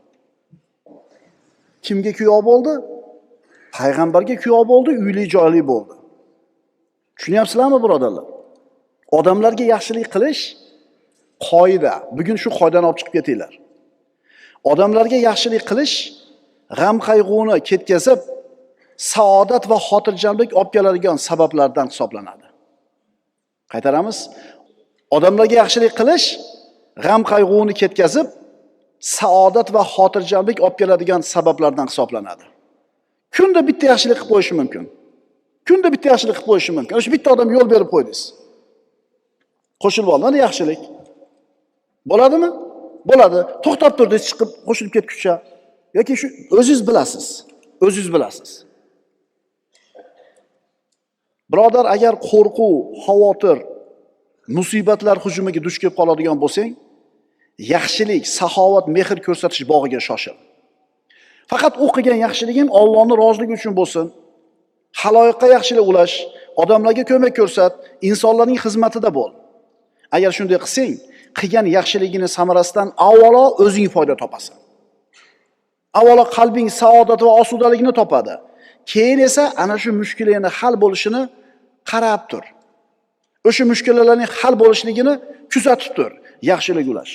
Kimga kuyov bo'ldi? Payg'ambarga kuyov bo'ldi, uyli joyli bo'ldi. Tushunyapsizlarmi, birodarlar? Odamlarga yaxshilik qilish qoida. Bugun shu qoidani olib chiqib ketinglar. Odamlarga yaxshilik qilish g'am qayg'uni ketkazib, saodat va xotirjamlik olib keladigan sabablardan hisoblanadi. Qaytaramiz. Odamlarga yaxshilik qilish g'am qayg'uni ketkazib, saodat va xotirjamlik olib keladigan sabablardan hisoblanadi. Kunda bitta yaxshilik qilib qo'yish mumkin. Kunda bitta yaxshilik qilib qo'yish mumkin. O'sha bitta odam yo'l berib qo'ydingiz. Qo'shilib oldi, yaxshilik. Bo'ladimi? Bo'ladi. To'xtab turdingiz, chiqib qo'shilib ketguncha yoki shu o'zingiz bilasiz. O'zingiz bilasiz. Birodar, agar qo'rquv, xavotir, musibatlar hujumiga duch kelib qoladigan bo'lsang, yaxshilik, saxovat, mehr ko'rsatish bog'iga shoshil. Faqat o'qigan yaxshiliging Allohning roziligi uchun bo'lsin. Haloyiqqa yaxshilik ulash, odamlarga ko'mak ko'rsat, insonlarning xizmatida bo'l. Agar shunday qilsang, qilgan yaxshiligining samarasidan avvalo o'zing foyda topasan. Avvalo qalbing saodat va osudalikni topadi. Keyin esa ana shu mushkullarning hal bo'lishini qarab tur. O'sha mushkulalarning hal bo'lishligini kuzatib tur. Yaxshilik ulash.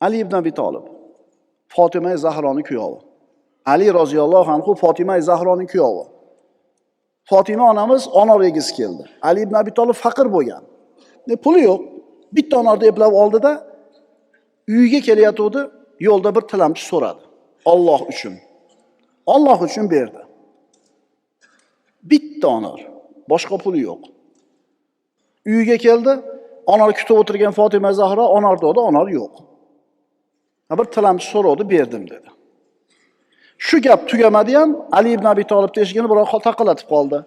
Ali ibn Abi Talib, Fatima Zahroning kuyovi. Ali roziyallohu anhu Fatima Zahroning kuyovi. Fatima onamiz onor egisi keldi. Ali ibn Abi Talib faqir bo'lgan. Puli yo'q. Bitta onorni eplab oldida uyiga kelyotdi, yo'lda bir tilamchi so'radi. Alloh uchun. Alloh uchun berdi. Bitta onor, boshqa puli yo'q. Uyiga keldi, onor kutib o'tirgan Fatima Zahro onor dedi, onor yo'q. Bir tilamchi so'radi, berdim dedi. Shu gap tugamadi ham, Ali ibn Abi Talib eshigini biroq taqillatib qoldi.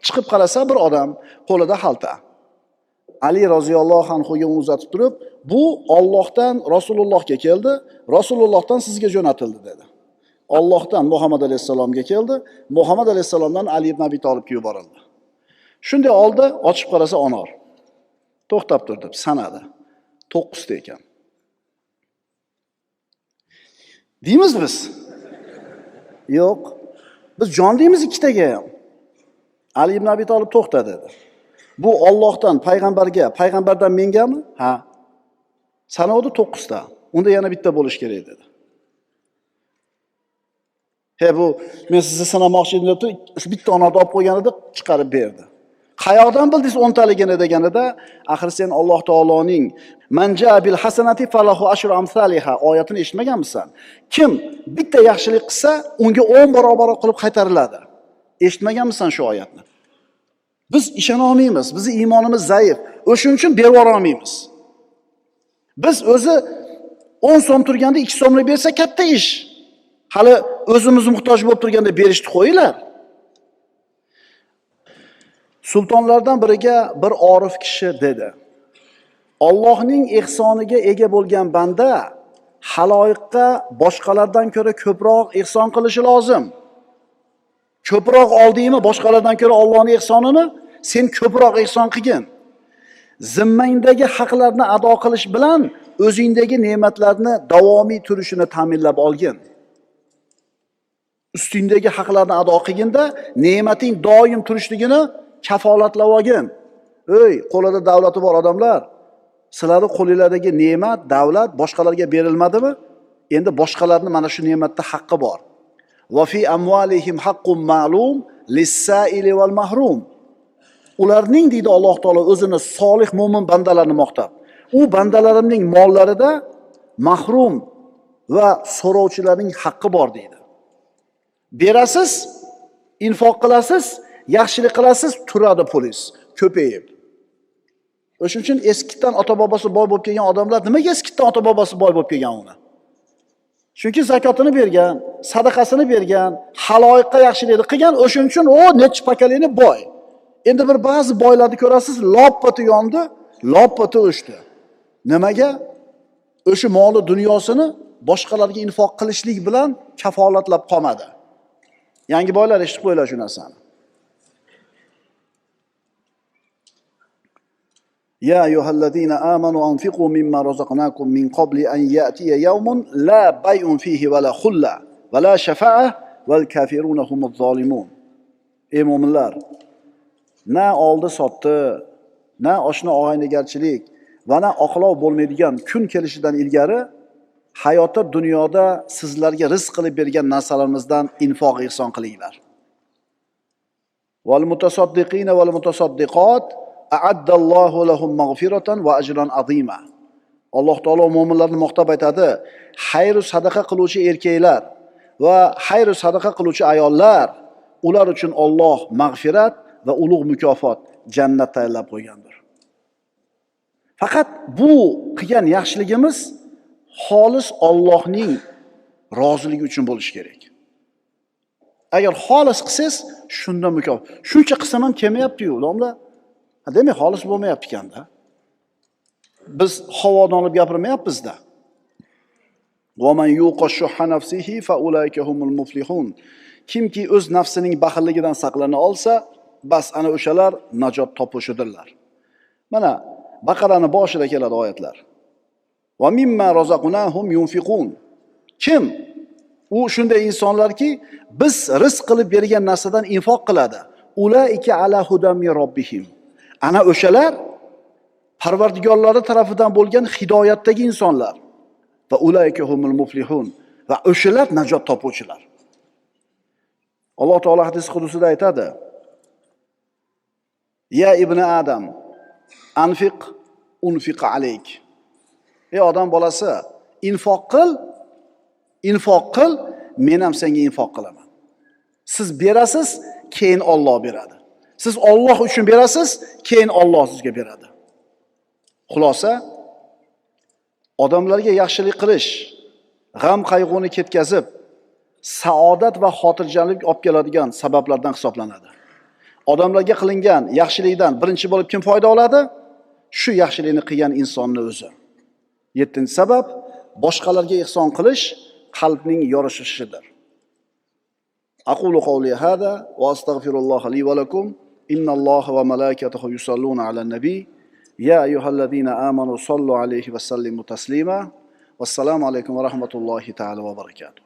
Chiqib qarasa bir odam, qo'lida xalta. Ali roziyallohu anhuga uzatib turib, bu Allohdan Rasulullohga keldi, Rasulullohdan sizga jo'natildi dedi. Allohdan Muhammad alayhisalomga keldi, Muhammad alayhisalomdan Ali ibn Abi Talibga yuborildi. Shunday oldi, ochib qarasa onor. To'xtab turdi, sanadi. 9 ta ekan. Deymiz biz? Yo'q. Biz jon deymiz ikkitaga ham. Ali ibn Abi Talib to'xta dedi. Bu Allohdan payg'ambarga, payg'ambardan mengami? Ha. Sanadi 9 ta. Unda yana bitta bo'lish kerak dedi. Bu men sizni sinamoqchi edim deb shu bitta onorni olib qo'yganida chiqarib berdi. Qayoqdan bildingiz 10 taligini deganida, axir sen Alloh taoloning manja bil hasanati falahu ashru amsalha oyatini eshitmaganmisan? Kim bitta yaxshilik qilsa, unga 10 barobar qilib qaytariladi. Eshitmaganmisan shu oyatni? Biz ishona olmaymiz, bizning iymonimiz zaif. O'shuning uchun berib olmaymiz. Biz o'zi 10 so'm turganda 2 so'mlik bersa katta ish. Hali o'zimiz muhtoj bo'lib turganda berishni qo'yinglar. Sultonlardan biriga bir orif kishi dedi: Allohning ihsoniga ega bo'lgan banda haloyiqqa boshqalardan ko'ra ko'proq ihson qilishi lozim. Ko'proq oldingmi boshqalardan ko'ra Allohning ihsonini, sen ko'proq ihson qilgin. Zimmangdagi haqlarni ado qilish bilan o'zingdagi ne'matlarni davomiy turishini ta'minlab olgin. Ustingdagi haqlarni ado qilganda ne'mating doim turishligini kafolatlab olgin. Qo'lida davlati bor odamlar, sizlarning qo'linglardagi ne'mat, davlat boshqalarga berilmadimi? Endi boshqalarning mana shu ne'matda haqqi bor. Va fi amwalihim haqqun ma'lum lis-sa'ili wal mahrum. Ularning deydi Alloh taolo o'zini solih mo'min bandalarini maqtab. U bandalarimning mollarida mahrum va so'rovchilarning haqqi bor deydi. Berasiz, infoq qilasiz, yaxshilik qilasiz, turadi pulingiz ko'payib. O'shuning uchun eskidan ota-bobosi boy bo'lib kelgan odamlar nimaga eskidan ota-bobosi boy bo'lib kelgan uni? Chunki zakotini bergan, sadaqasini bergan, haloyiqqa yaxshilikni qilgan, o'shuning uchun u necha pokoleniya boy. Endi bir ba'zi boylarni ko'rasiz, loppati yondi, loppati o'shdi. Nimaga? O'sha moli dunyosini boshqalarga infoq qilishlik bilan kafolatlab qolmadi. Yangi boylar eshitib qo'ylar shu narsani. Ya ayyuhallazina amanu anfiqu mimma razaqnakum min qabli an ya'tiya yawmun la bay'un fihi wala khulla wala shafa'ah wal kafiruna humuz zolimun. Ey mu'minlar, na oldi sotdi, na oshna og'aynigarchilik va na oqlov bo'lmaydigan kun kelishidan ilgari hayotda dunyoda sizlarga rizq qilib bergan narsalarimizdan infoq ihson qilinglar. Wal mutasaddiqina wal mutasaddiqat a'addallohu lahum mag'firatan va ajran azima. Alloh taolo mu'minlarni maqtab aytadi, xayr sadaqa qiluvchi erkaklar va xayr sadaqa qiluvchi ayollar, ular uchun Alloh mag'firat va ulug' mukofot, jannat tayyorlab qo'ygandir. Faqat bu qilgan yaxshiligimiz xolis Allohning roziligi uchun bo'lishi kerak. Agar xolis qilsangiz, shunda mukofot. Shuncha qilsam ham kelmayapti-yu, domla. Demak, xolis bo'lmayapti ekanda. Biz havodan olib gapirmayapmiz-da. Va man yuqashuha nafsihi fa ulayka humul muflihun. Kimki o'z nafsining baxilligidan saqlana olsa, bas ana o'shalar najot topuvchidirlar. Mana Baqaraning boshida keladi oyatlar. Va mimma razaqnahum yunfiqun. Kim? U shunday insonlarki, biz rizq qilib bergan narsadan infoq qiladi. Ulaika ala hudan min robbihim. Ana o'shalar Parvardigorlari tarafidan bo'lgan hidoyatdagi insonlar. Va ulaika humul muflihun. Va o'shalar najot topuvchilar. Alloh taolo hadis qudusida aytadi: Ya ibn Adam, anfiq unfiq alayk. Ey odam bolasi, infoq qil, men ham senga infoq qilaman. Siz berasiz, keyin Alloh beradi. Siz Alloh uchun berasiz, keyin Alloh sizga beradi. Xulosa, odamlarga yaxshilik qilish, g'am qayg'uni ketkazib, saodat va xotirjamlik olib keladigan sabablardan hisoblanadi. Odamlarga qilingan yaxshilikdan birinchi bo'lib kim foyda oladi? Shu yaxshilikni qilgan insonning o'zi. 7-sabab, boshqalarga ihson qilish qalbning yorishishidir. Aqulu qawli hada va astaghfirulloh li va lakum. Innalloha va malaikatahu yusalluna alan nabiy. Ya ayyuhallazina amanu sallu alayhi va sallimu taslima. Vassalamu alaykum va rahmatullohi ta'ala va barakatuh.